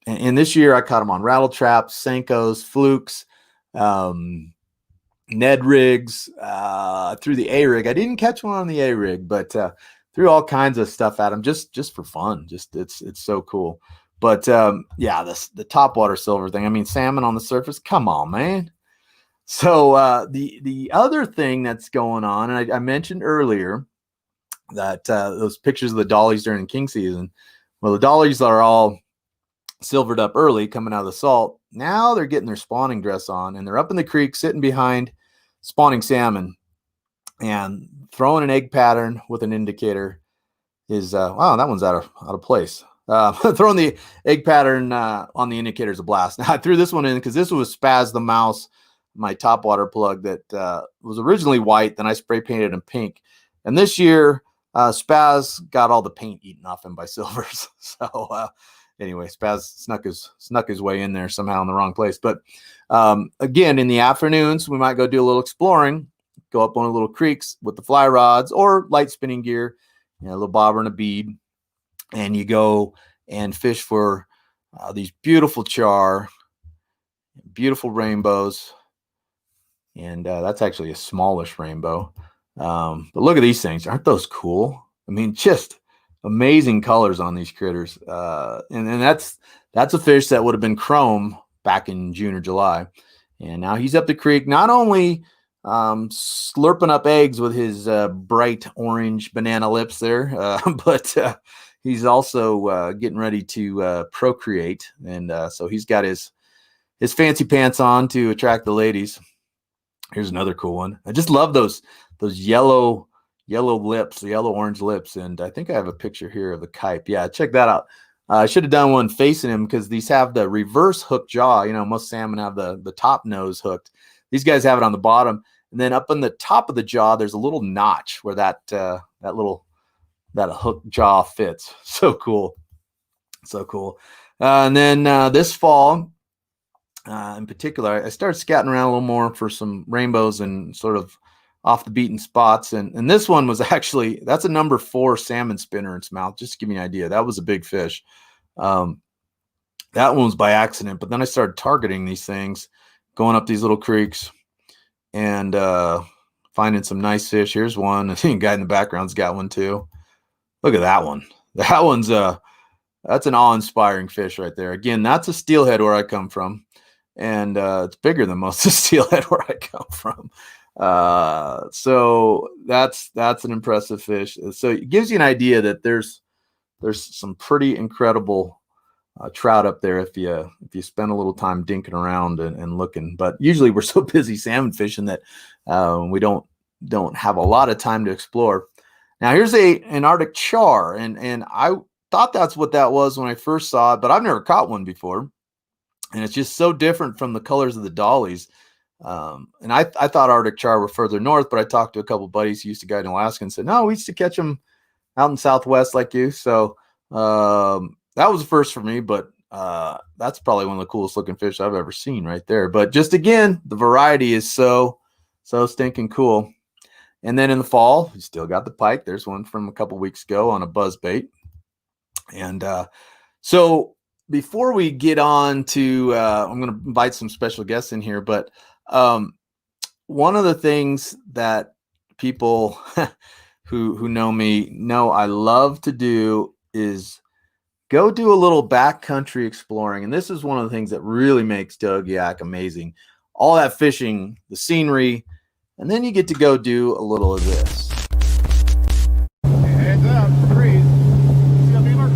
And this year I caught them on rattle traps, Senkos, flukes, Ned rigs, through the A rig. I didn't catch one on the A rig, but threw all kinds of stuff at them just for fun. Just it's so cool. But yeah, the topwater silver thing. I mean, salmon on the surface. Come on, man. So the other thing that's going on, and I mentioned earlier that those pictures of the dollies during king season. Well, the dollies are all silvered up early coming out of the salt. Now they're getting their spawning dress on, and they're up in the creek sitting behind spawning salmon and throwing an egg pattern with an indicator is wow, that one's out of place. Throwing the egg pattern on the indicator is a blast. Now I threw this one in because this was Spaz the mouse, my topwater plug that was originally white, then I spray painted him pink. And this year Spaz got all the paint eaten off him by silvers. So anyway, Spaz snuck his way in there somehow in the wrong place. But again, in the afternoons, we might go do a little exploring, go up one of the little creeks with the fly rods or light spinning gear, a little bobber and a bead, and you go and fish for these beautiful char, beautiful rainbows. And that's actually a smallish rainbow. But look at these things. Aren't those cool? I mean, just amazing colors on these critters. And that's a fish that would have been chrome back in June or July. And now he's up the creek, not only slurping up eggs with his bright orange banana lips there, but he's also getting ready to procreate. And so he's got his fancy pants on to attract the ladies. Here's another cool one. I just love those yellow lips, the yellow orange lips. And I think I have a picture here of the kype. Yeah, check that out. I should have done one facing him because these have the reverse hook jaw. Most salmon have the top nose hooked. These guys have it on the bottom. And then up on the top of the jaw, there's a little notch where that hook jaw fits. So cool. So cool. And then this fall, in particular, I started scouting around a little more for some rainbows and sort of off the beaten spots. And this one was actually, that's a number 4 salmon spinner in its mouth. Just to give you an idea, that was a big fish. That one was by accident, but then I started targeting these things, going up these little creeks and finding some nice fish. Here's one. I think the guy in the background's got one too. Look at that one. That one's that's an awe-inspiring fish right there. Again, that's a steelhead where I come from. And it's bigger than most of the steelhead where I come from. So that's an impressive fish. So it gives you an idea that there's some pretty incredible trout up there if you spend a little time dinking around and looking. But usually we're so busy salmon fishing that we don't have a lot of time to explore. Now here's an Antarctic char, and I thought that's what that was when I first saw it, but I've never caught one before. And it's just so different from the colors of the dollies. And I thought Arctic char were further north, but I talked to a couple buddies who used to guide in Alaska and said, no, we used to catch them out in Southwest like you. So that was the first for me, but that's probably one of the coolest looking fish I've ever seen right there. But just again, the variety is so stinking cool. And then in the fall, we still got the pike. There's one from a couple weeks ago on a buzz bait. And so before we get on to, I'm going to invite some special guests in here, but one of the things that people who know me know I love to do is go do a little backcountry exploring. And this is one of the things that really makes Togiak amazing. All that fishing, the scenery, and then you get to go do a little of this. Heads up, freeze. See that beaver?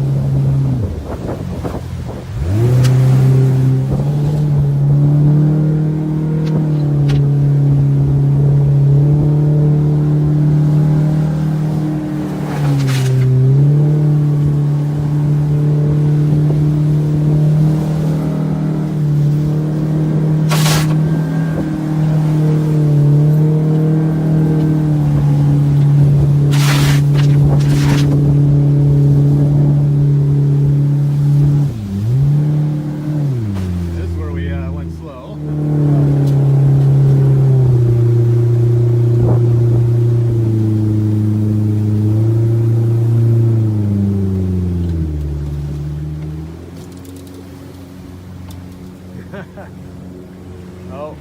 Oh,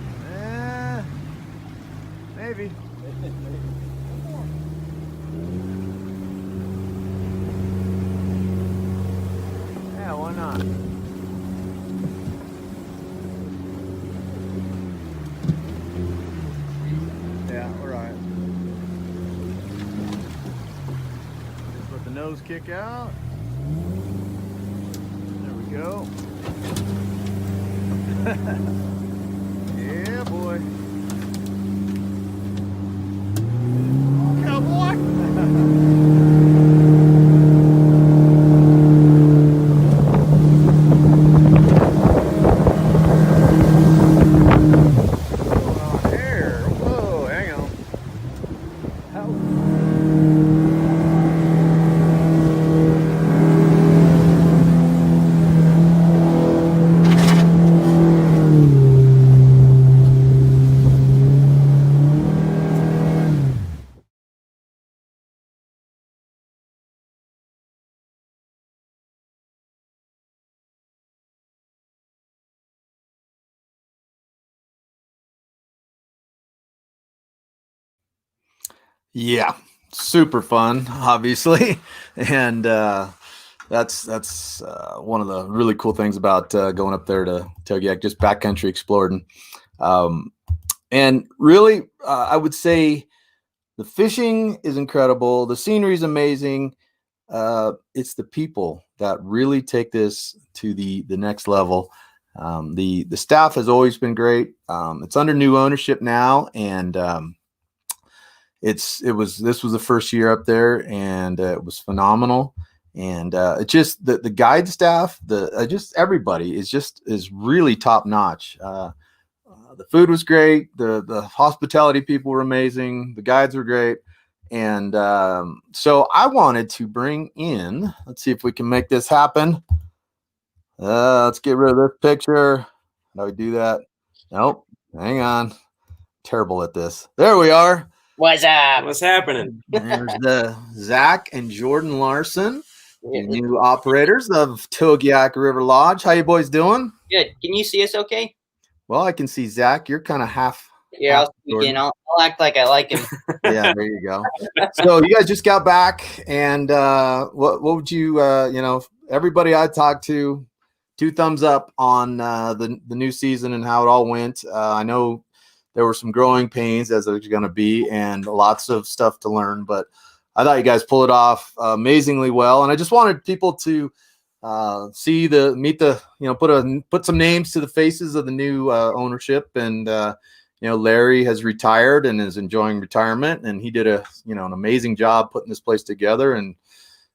maybe. Yeah, why not? Yeah, we're all right. Just let the nose kick out. There we go. Yeah, boy. Cowboy. Yeah, super fun, obviously, and that's one of the really cool things about going up there to Togiak, just backcountry exploring. Um, and really, I would say the fishing is incredible, the scenery is amazing. It's the people that really take this to the next level. The staff has always been great. It's under new ownership now, and this was the first year up there, and it was phenomenal. And it just the guide staff, just everybody is really top notch. The food was great. The hospitality people were amazing. The guides were great. And so I wanted to bring in, let's see if we can make this happen. Let's get rid of this picture. How do we do that? Nope. Hang on. Terrible at this. There we are. What's up? What's happening? There's the Zach and Jordan Larson, the new operators of Togiak River Lodge. How you boys doing? Good. Can you see us okay? Well, I can see Zach. You're kind of half. Yeah, I'll act like I like him. Yeah, there you go. So you guys just got back, and what would you, everybody I talked to, 2 thumbs up on the new season and how it all went. I know there were some growing pains, as there's going to be, and lots of stuff to learn, but I thought you guys pulled it off amazingly well. And I just wanted people to put some names to the faces of the new ownership. And Larry has retired and is enjoying retirement, and he did an amazing job putting this place together. And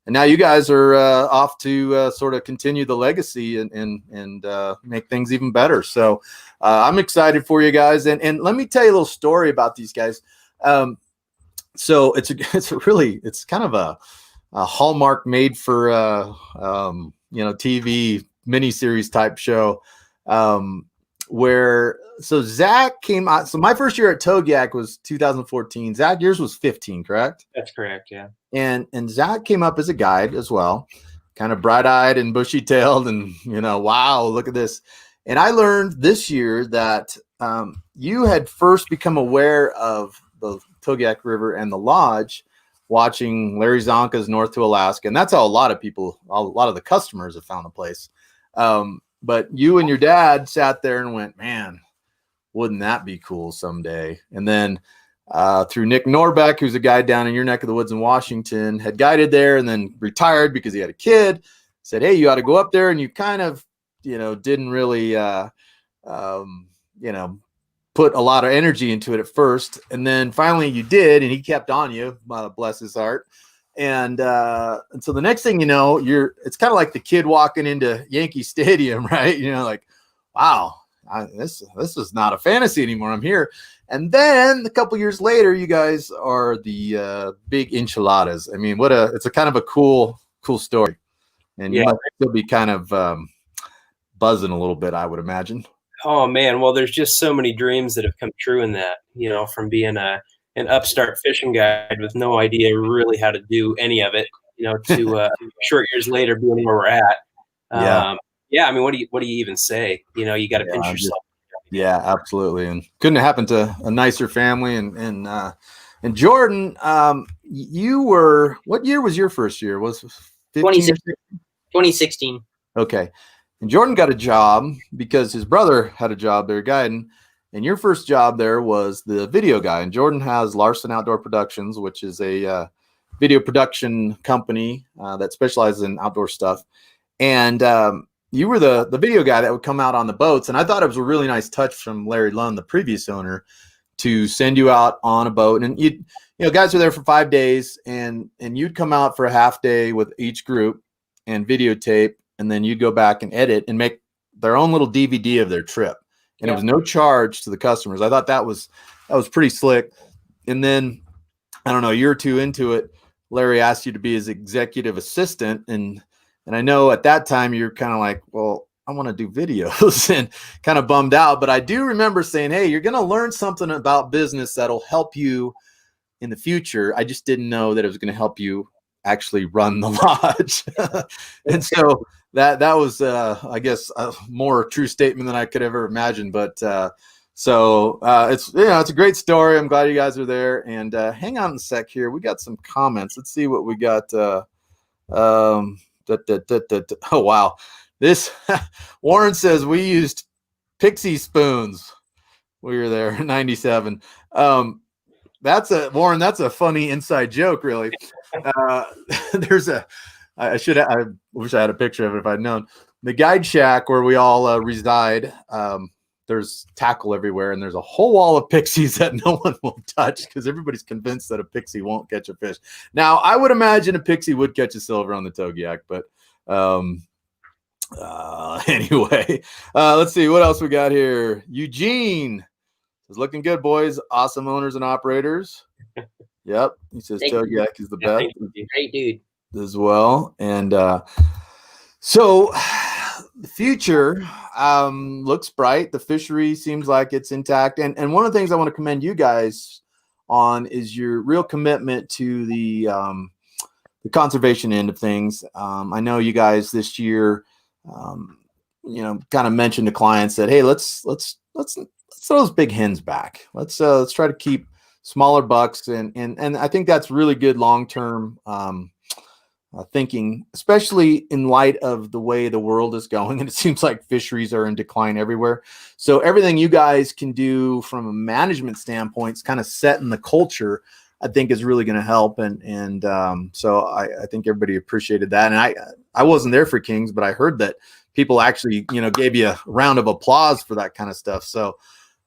now you guys are off to sort of continue the legacy and make things even better. So I'm excited for you guys. And let me tell you a little story about these guys. So it's kind of a Hallmark made for TV miniseries type show, where Zach came out. So my first year at Togiak was 2014. Zach, yours was 15, correct? That's correct, yeah. And Zach came up as a guide as well, kind of bright-eyed and bushy-tailed, and wow, look at this. And I learned this year that you had first become aware of the Togiak River and the lodge watching Larry Zonka's North to Alaska, and that's how a lot of the customers have found the place. But you and your dad sat there and went, man, wouldn't that be cool someday? And then through Nick Norbeck, who's a guide down in your neck of the woods in Washington, had guided there and then retired because he had a kid, said, hey, you ought to go up there. And you kind of, didn't really, put a lot of energy into it at first. And then finally you did, and he kept on you, bless his heart. And so the next thing you know, it's kind of like the kid walking into Yankee Stadium, right? Like, wow, this is not a fantasy anymore. I'm here. And then a couple years later, you guys are the big enchiladas. I mean, it's a kind of a cool story. And you might still be kind of buzzing a little bit, I would imagine. Oh man, well, there's just so many dreams that have come true in that, from being an upstart fishing guide with no idea really how to do any of it, to short years later being where we're at. Yeah. I mean, what do you even say? You got to pinch yourself. Yeah, absolutely. And couldn't have happened to a nicer family. And Jordan, what year was your first year? Was 15 or 2016. Okay. And Jordan got a job because his brother had a job there guiding. And your first job there was the video guy. And Jordan has Larson Outdoor Productions, which is a video production company that specializes in outdoor stuff. And you were the video guy that would come out on the boats. And I thought it was a really nice touch from Larry Lund, the previous owner, to send you out on a boat. And guys were there for 5 days, and you'd come out for a half day with each group and videotape, and then you'd go back and edit and make their own little DVD of their trip. And it was no charge to the customers. I thought that was pretty slick. And then, I don't know, a year or two into it, Larry asked you to be his executive assistant. And I know at that time you're kind of like, well, I want to do videos and kind of bummed out. But I do remember saying, hey, you're going to learn something about business that'll help you in the future. I just didn't know that it was going to help you actually run the lodge. And so that was, I guess, a more true statement than I could ever imagine. But it's a great story. I'm glad you guys are there. And hang on a sec here. We got some comments. Let's see what we got. Oh, wow. This Warren says we used pixie spoons. We were there in 97. That's a funny inside joke, really. I wish I had a picture of it if I'd known. The guide shack where we all reside, there's tackle everywhere, and there's a whole wall of pixies that no one will touch because everybody's convinced that a pixie won't catch a fish. Now, I would imagine a pixie would catch a silver on the Togiak, but anyway, let's see what else we got here. Eugene is looking good, boys. Awesome owners and operators. Yep, he says Togiak is the best. Great dude as well. And so the future looks bright. The fishery seems like it's intact. And one of the things I want to commend you guys on is your real commitment to the conservation end of things. I know you guys this year, kind of mentioned to clients that, hey, let's throw those big hens back. Let's try to keep smaller bucks, and I think that's really good long-term thinking, especially in light of the way the world is going, and it seems like fisheries are in decline everywhere. So everything you guys can do from a management standpoint is kind of setting the culture, I think, is really going to help, and so I think everybody appreciated that. And I wasn't there for Kings, but I heard that people actually gave you a round of applause for that kind of stuff. So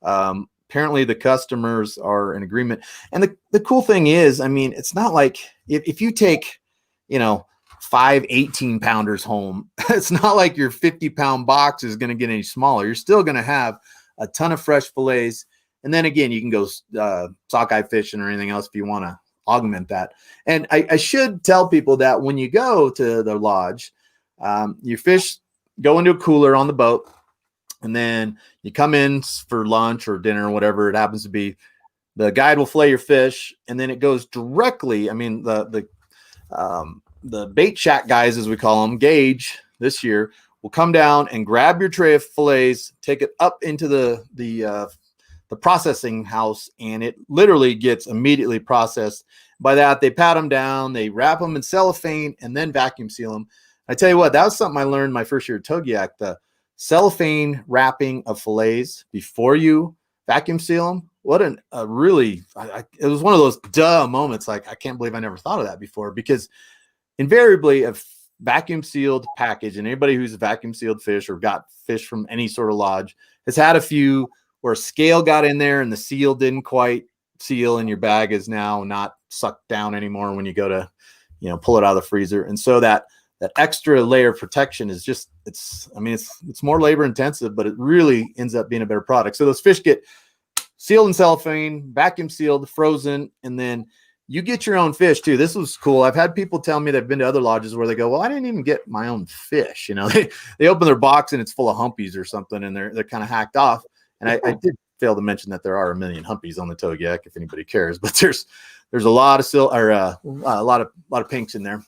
apparently the customers are in agreement. And the cool thing is, I mean, it's not like if you take, 5 18-pounders home, it's not like your 50-pound box is going to get any smaller. You're still going to have a ton of fresh fillets. And then again, you can go sockeye fishing or anything else if you want to augment that. And I should tell people that when you go to the lodge, your fish go into a cooler on the boat, and then you come in for lunch or dinner or whatever it happens to be. The guide will fillet your fish, and then it goes directly. I mean, the bait shack guys, as we call them, Gage, this year will come down and grab your tray of fillets, take it up into the processing house, and it literally gets immediately processed. By that, they pat them down, they wrap them in cellophane, and then vacuum seal them. I tell you what, that was something I learned my first year at Togiak. The cellophane wrapping of fillets before you vacuum seal them. What it was one of those duh moments. Like, I can't believe I never thought of that before, because invariably a vacuum sealed package, and anybody who's vacuum sealed fish or got fish from any sort of lodge has had a few where a scale got in there and the seal didn't quite seal, and your bag is now not sucked down anymore when you go to, pull it out of the freezer. And so that extra layer of protection is just, it's more labor intensive, but it really ends up being a better product. So those fish get sealed in cellophane, vacuum sealed, frozen, and then you get your own fish too. This was cool. I've had people tell me they've been to other lodges where they go, well, I didn't even get my own fish. They open their box and it's full of humpies or something, and they're kind of hacked off. And I did fail to mention that there are a million humpies on the Togiak, if anybody cares, but there's a lot of a lot of pinks in there.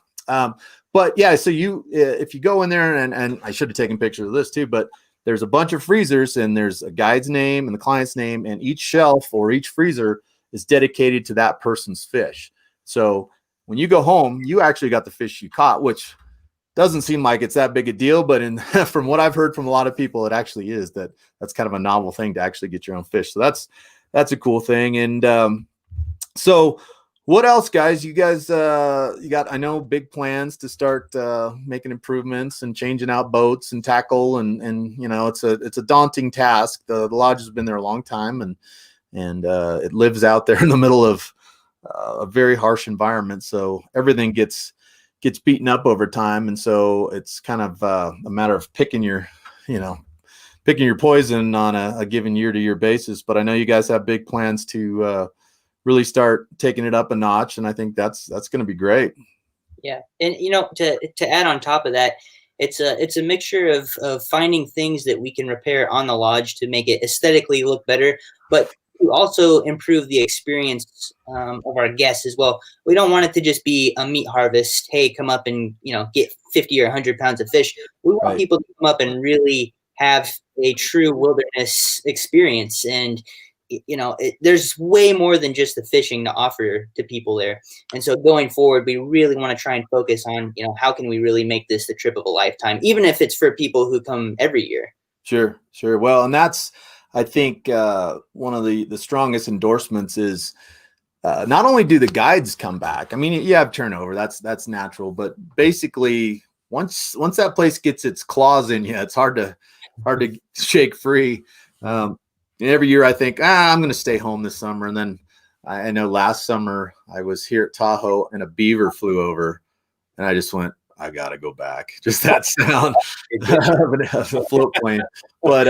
But yeah, so if you go in there, and I should have taken pictures of this too, but there's a bunch of freezers, and there's a guide's name and the client's name, and each shelf or each freezer is dedicated to that person's fish. So when you go home, you actually got the fish you caught, which doesn't seem like it's that big a deal, but from what I've heard from a lot of people, it actually is. That's kind of a novel thing to actually get your own fish. So that's a cool thing. And so what else, guys? You guys, you got, I know, big plans to start making improvements and changing out boats and tackle, and you know, it's a daunting task. The lodge has been there a long time, and it lives out there in the middle of a very harsh environment. So everything gets beaten up over time, and so it's kind of a matter of picking your poison on a given year-to-year basis. But I know you guys have big plans to really start taking it up a notch, and I think that's going to be great. Yeah, and you know, to add on top of that, it's a mixture of finding things that we can repair on the lodge to make it aesthetically look better, but to also improve the experience of our guests as well. We don't want it to just be a meat harvest. Hey, come up and, you know, get 50 or 100 pounds of fish. We want people to come up and really have a true wilderness experience. And, you know, there's way more than just the fishing to offer to people there. And so going forward, we really want to try and focus on, you know, how can we really make this the trip of a lifetime, even if it's for people who come every year. Sure. Well, and that's, I think, one of the strongest endorsements is not only do the guides come back. I mean, you have turnover, that's natural, but basically once that place gets its claws in you, it's hard to shake free. Every year I think, I'm going to stay home this summer. And then I know last summer I was here at Tahoe and a beaver flew over, and I just went, I got to go back. Just that sound of a float plane. But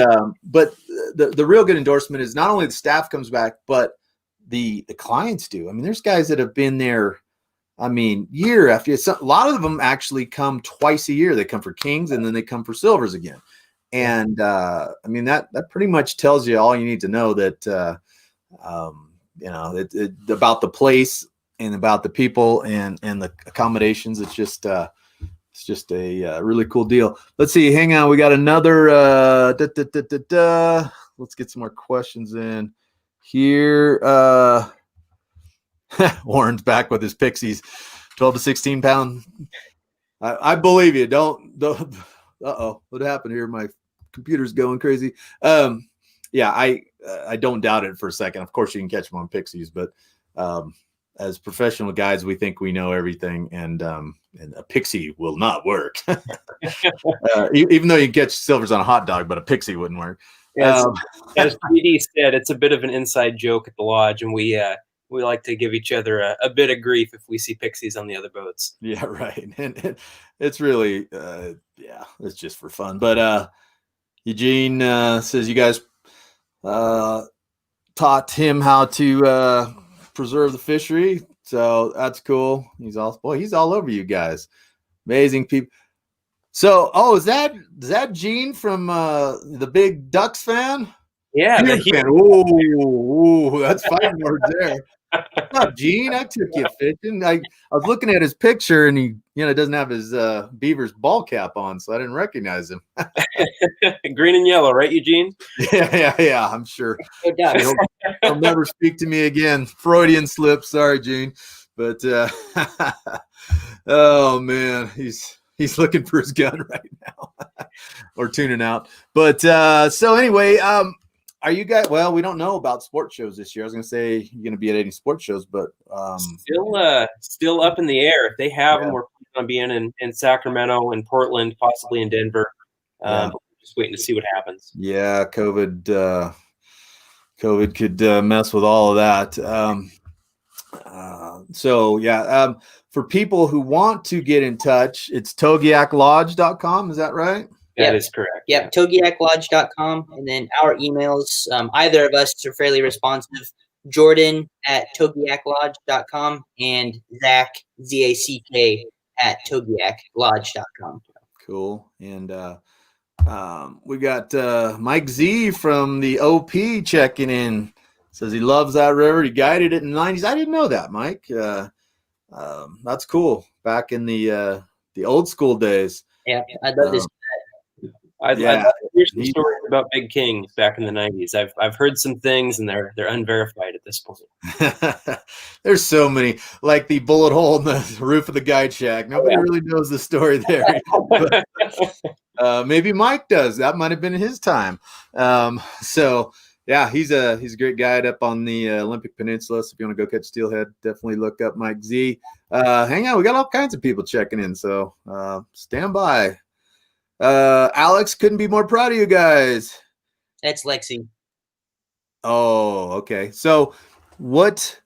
the real good endorsement is not only the staff comes back, but the clients do. I mean, there's guys that have been there, I mean, year after year. A lot of them actually come twice a year. They come for kings and then they come for silvers again. And I mean, that pretty much tells you all you need to know, that you know, about the place and about the people and the accommodations. It's just a really cool deal. Let's see. Hang on. We got another. Let's get some more questions in here. Warren's back with his pixies, 12 to 16 pound. I believe you. Don't. Uh-oh. What happened here? My computer's going crazy. Yeah, I don't doubt it for a second. Of course, you can catch them on pixies, but as professional guides, we think we know everything, and a pixie will not work. Even though you can catch silvers on a hot dog, but a pixie wouldn't work. As 3D said, it's a bit of an inside joke at the lodge, and we like to give each other a bit of grief if we see pixies on the other boats. Yeah, right. And it's really, it's just for fun. But Eugene says you guys taught him how to preserve the fishery, so that's cool. He's all over you guys. Amazing people. So, is that Gene from the Big Ducks fan? Yeah, fan. Ooh, that's 5 words there. What's up, Gene? I took you fishing. I was looking at his picture, and he, doesn't have his Beaver's ball cap on, so I didn't recognize him. Green and yellow, right, Eugene? Yeah. I'm sure. He'll never speak to me again. Freudian slip. Sorry, Gene. But oh man, he's looking for his gun right now, or tuning out. But so anyway, are you guys? Well, we don't know about sports shows this year. I was going to say you're going to be at any sports shows, but still up in the air. If they have them, we're going to be in Sacramento and Portland, possibly in Denver. Just waiting to see what happens. Yeah, COVID could mess with all of that. For people who want to get in touch, it's togiaklodge.com. Is that right? That is correct. Yep, togiaklodge.com. And then our emails, either of us are fairly responsive. Jordan at togiaklodge.com and Zach, ZACK, at togiaklodge.com. Cool. And we got Mike Z from the OP checking in. Says he loves that river. He guided it in the 90s. I didn't know that, Mike. That's cool. Back in the old school days. Yeah, I love this. I'd Yeah. love to hear some stories about big kings back in the 90s. I've heard some things, and they're unverified at this point. There's so many, like the bullet hole in the roof of the guide shack. Nobody really knows the story there. But, maybe Mike does. That might have been his time. So yeah, he's a great guide up on the Olympic Peninsula. So if you want to go catch steelhead, definitely look up Mike Z. Hang on, we got all kinds of people checking in. So stand by. Alex, couldn't be more proud of you guys. That's Lexi. Oh, okay. So what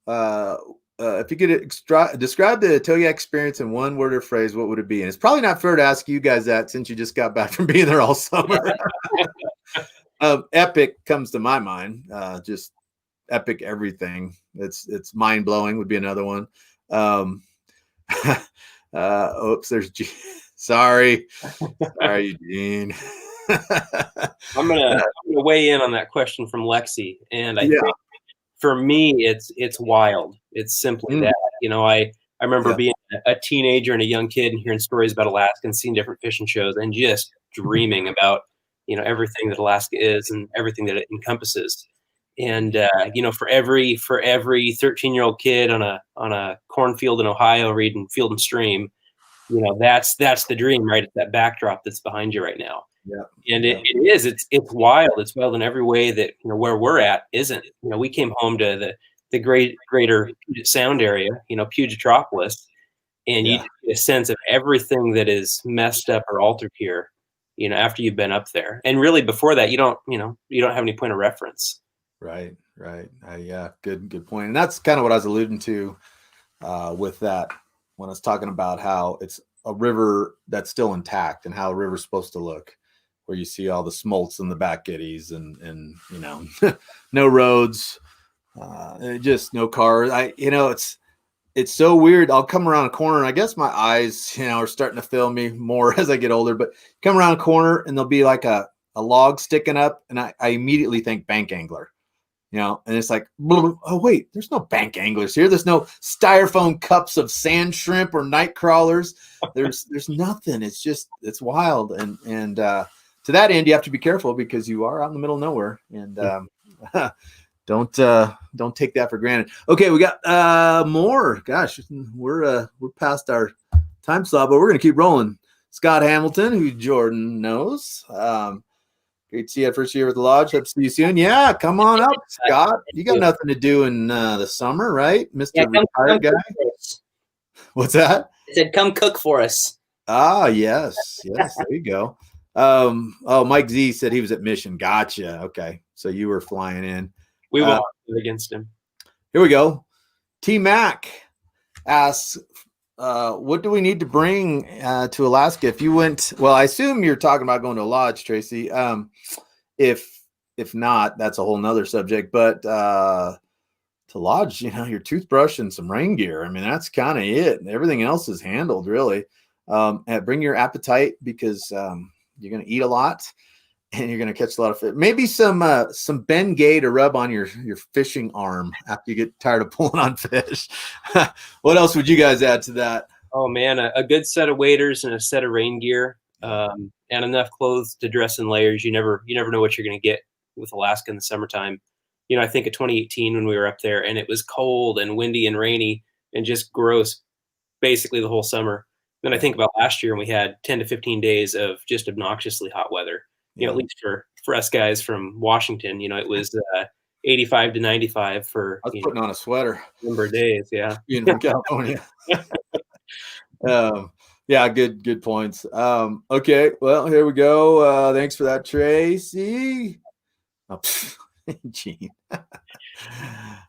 if you could describe the Togiak experience in one word or phrase, what would it be? And it's probably not fair to ask you guys that since you just got back from being there all summer. Epic comes to my mind. Just epic everything. It's mind blowing would be another one. Oops, there's sorry, Eugene. I'm gonna weigh in on that question from Lexi, and I think for me, it's wild. It's simply that. I remember being a teenager and a young kid and hearing stories about Alaska and seeing different fishing shows and just dreaming about everything that Alaska is and everything that it encompasses. And for every 13-year-old kid on a cornfield in Ohio reading Field and Stream, that's the dream, right? It's that backdrop that's behind you right now. Yeah. And it's wild. It's wild in every way that where we're at isn't. We came home to the greater Puget Sound area, Puget Metropolis, and you get a sense of everything that is messed up or altered here, after you've been up there. And really before that, you don't have any point of reference. Right. Yeah, good point. And that's kind of what I was alluding to with that when I was talking about how it's a river that's still intact and how a river's supposed to look, where you see all the smolts and the back eddies and no roads, just no cars. It's so weird. I'll come around a corner and I guess my eyes, are starting to fail me more as I get older, but come around a corner and there'll be like a log sticking up and I immediately think bank angler. And it's like, oh wait, there's no bank anglers here. There's no styrofoam cups of sand shrimp or night crawlers. There's nothing. It's wild. And to that end, you have to be careful because you are out in the middle of nowhere. And don't take that for granted. Okay, we got more. Gosh, we're past our time slot, but we're gonna keep rolling. Scott Hamilton, who Jordan knows. Great to see you at first year with the lodge. Hope to see you soon. Yeah, come on up, Scott. You got nothing to do in the summer, right, Mr. Retired guy? What's that? It said, "Come cook for us." Ah, yes. There you go. Mike Z said he was at Mission. Gotcha. Okay, so you were flying in. We won't against him. Here we go. T Mac asks, what do we need to bring to Alaska? If you went, well, I assume you're talking about going to a lodge, Tracy. If not, that's a whole nother subject. But to lodge, your toothbrush and some rain gear. I mean, that's kind of it. Everything else is handled, really. Bring your appetite because you're going to eat a lot and you're going to catch a lot of fish. Maybe some Ben Gay to rub on your fishing arm after you get tired of pulling on fish. What else would you guys add to that? Oh man, a good set of waders and a set of rain gear, and enough clothes to dress in layers. You never know what you're going to get with Alaska in the summertime. I think of 2018 when we were up there and it was cold and windy and rainy and just gross basically the whole summer. Then I think about last year and we had 10 to 15 days of just obnoxiously hot weather. At least for us guys from Washington, it was 85 to 95 for I was putting on a sweater. Number of days, yeah. Being from California. Yeah, good points. Okay, well, here we go. Thanks for that, Tracy. Oh, Gene.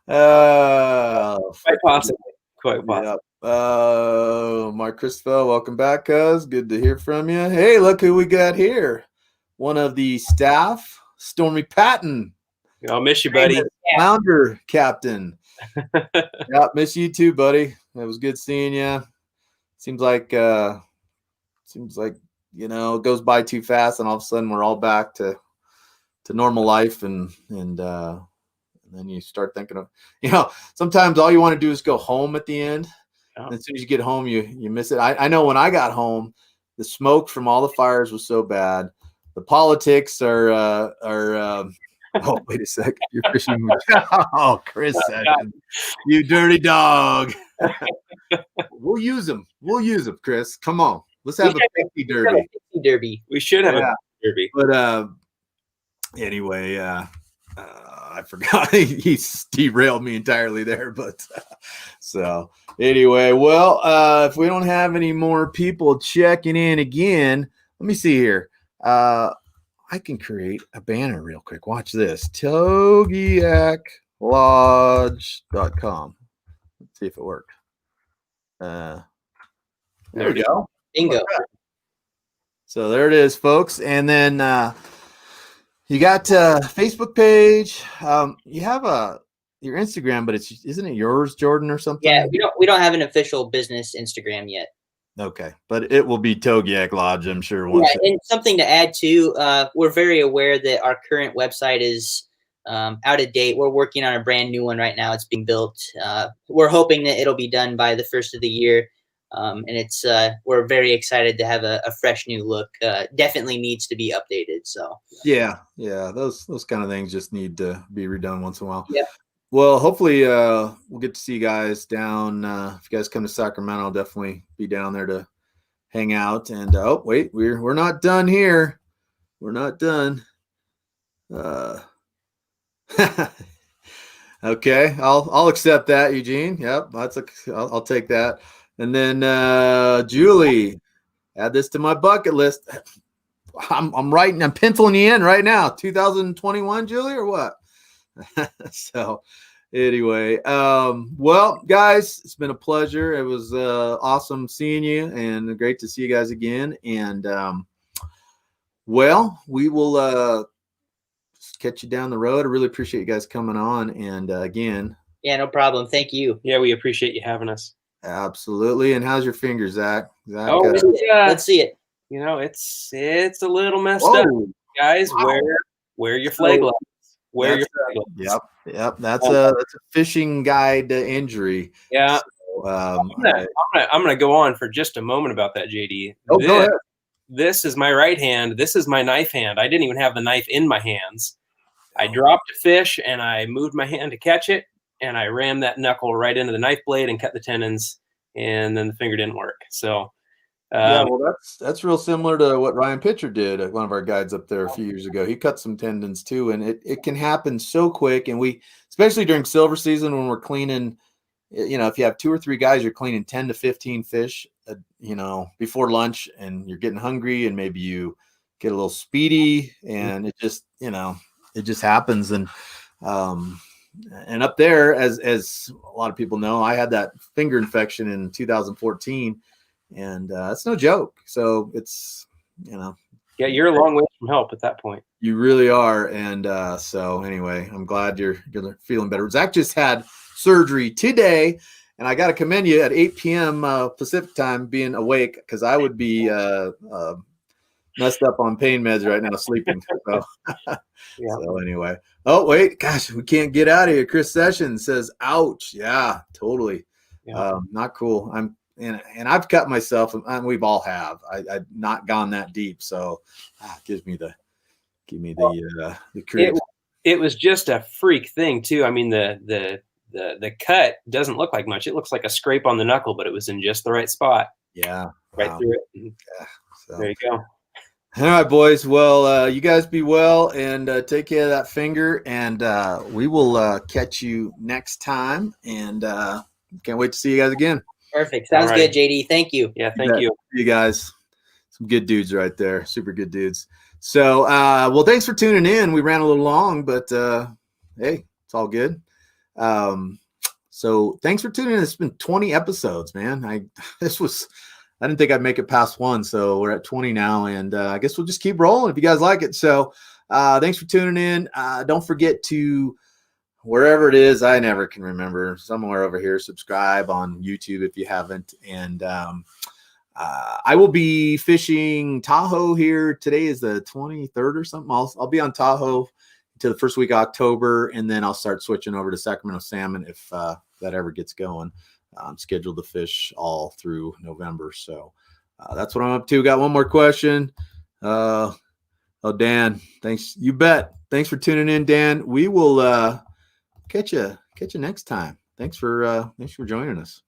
Quite possibly. Yeah. Mark Christopher, welcome back, cuz. Good to hear from you. Hey, look who we got here. One of the staff, Stormy Patton. I'll miss you, buddy. Flounder captain. Yeah, miss you too, buddy. It was good seeing you. Seems like it goes by too fast, and all of a sudden we're all back to normal life, and then you start thinking of, sometimes all you want to do is go home at the end. And as soon as you get home, you miss it. I know when I got home, The smoke from all the fires was so bad. The politics are oh, wait a second. You're fishing. Oh, Chris Sessions, you dirty dog. We'll use them. We'll use them, Chris. Come on. Let's have a pixie derby. We should have a derby. But anyway, I forgot. He's derailed me entirely there. But so anyway, well, if we don't have any more people checking in again, let me see here. I can create a banner real quick. Watch this. TogiakLodge.com. Let's see if it worked. There we go. Bingo. So there it is, folks. And then you got Facebook page. You have your Instagram, but isn't it yours, Jordan, or something? Yeah, we don't have an official business Instagram yet. Okay, but it will be Togiak Lodge, I'm sure. Yeah, and something to add too, we're very aware that our current website is out of date. We're working on a brand new one right now. It's being built. We're hoping that it'll be done by the first of the year, and it's we're very excited to have a fresh new look. Definitely needs to be updated. So yeah, those kind of things just need to be redone once in a while. Yeah. Well, hopefully we'll get to see you guys down. If you guys come to Sacramento, I'll definitely be down there to hang out. And oh wait, we're not done here. We're not done. Okay, I'll accept that, Eugene. Yep, I'll take that. And then Julie, add this to my bucket list. I'm penciling you in right now. 2021, Julie, or what? So anyway, well, guys, it's been a pleasure. It was awesome seeing you and great to see you guys again. And well, we will catch you down the road. I really appreciate you guys coming on. And again, yeah, no problem. Thank you. Yeah, we appreciate you having us. Absolutely. And how's your finger, Zach? Let's see it. You know, it's a little messed up, guys. Wow. Wear your flag gloves. Wear your flag gloves. Yep. That's a fishing guide injury. Yeah. So, I'm gonna go on for just a moment about that, JD. Go ahead. This is my right hand. This is my knife hand. I didn't even have the knife in my hands. I dropped a fish and I moved my hand to catch it, and I rammed that knuckle right into the knife blade and cut the tendons, and then the finger didn't work. So. Yeah, well, that's real similar to what Ryan Pitcher did, one of our guides up there a few years ago. He cut some tendons too, and it can happen so quick. And we, especially during silver season when we're cleaning, you know, if you have 2 or 3 guys, you're cleaning 10 to 15 fish, you know, before lunch, and you're getting hungry, and maybe you get a little speedy, and it just, you know, it just happens. And up there, as a lot of people know, I had that finger infection in 2014. And it's no joke. So it's, you know. Yeah, you're a long way from help at that point. You really are. And so anyway, I'm glad you're feeling better. Zach just had surgery today, and I got to commend you at 8 p.m. Pacific time being awake, because I would be messed up on pain meds right now, sleeping. So, yeah. So anyway. Oh, wait. Gosh, we can't get out of here. Chris Sessions says, ouch. Yeah, totally. Yeah. Not cool. And I've cut myself, and we've all have. I've not gone that deep, so give me the credit. It was just a freak thing too. I mean, the cut doesn't look like much. It looks like a scrape on the knuckle, but it was in just the right spot. Yeah, right through it. Yeah, so. There you go. All right, boys. Well, you guys be well, and take care of that finger, and we will catch you next time. And can't wait to see you guys again. Perfect. Sounds good, JD. Thank you. Yeah, thank you. You guys, some good dudes right there. Super good dudes. So, well, thanks for tuning in. We ran a little long, but hey, it's all good. So thanks for tuning in. It's been 20 episodes, man. I didn't think I'd make it past 1. So we're at 20 now, and I guess we'll just keep rolling if you guys like it. So thanks for tuning in. Don't forget to, wherever it is, I never can remember, somewhere over here, subscribe on YouTube if you haven't. And I will be fishing Tahoe here. Today is the 23rd or something. I'll be on Tahoe to the first week of October, and then I'll start switching over to Sacramento salmon if that ever gets going. I'm scheduled to fish all through November. So That's what I'm up to. Got one more question. Oh, Dan, thanks. You bet. Thanks for tuning in, Dan. We will catch you next time. Thanks for joining us.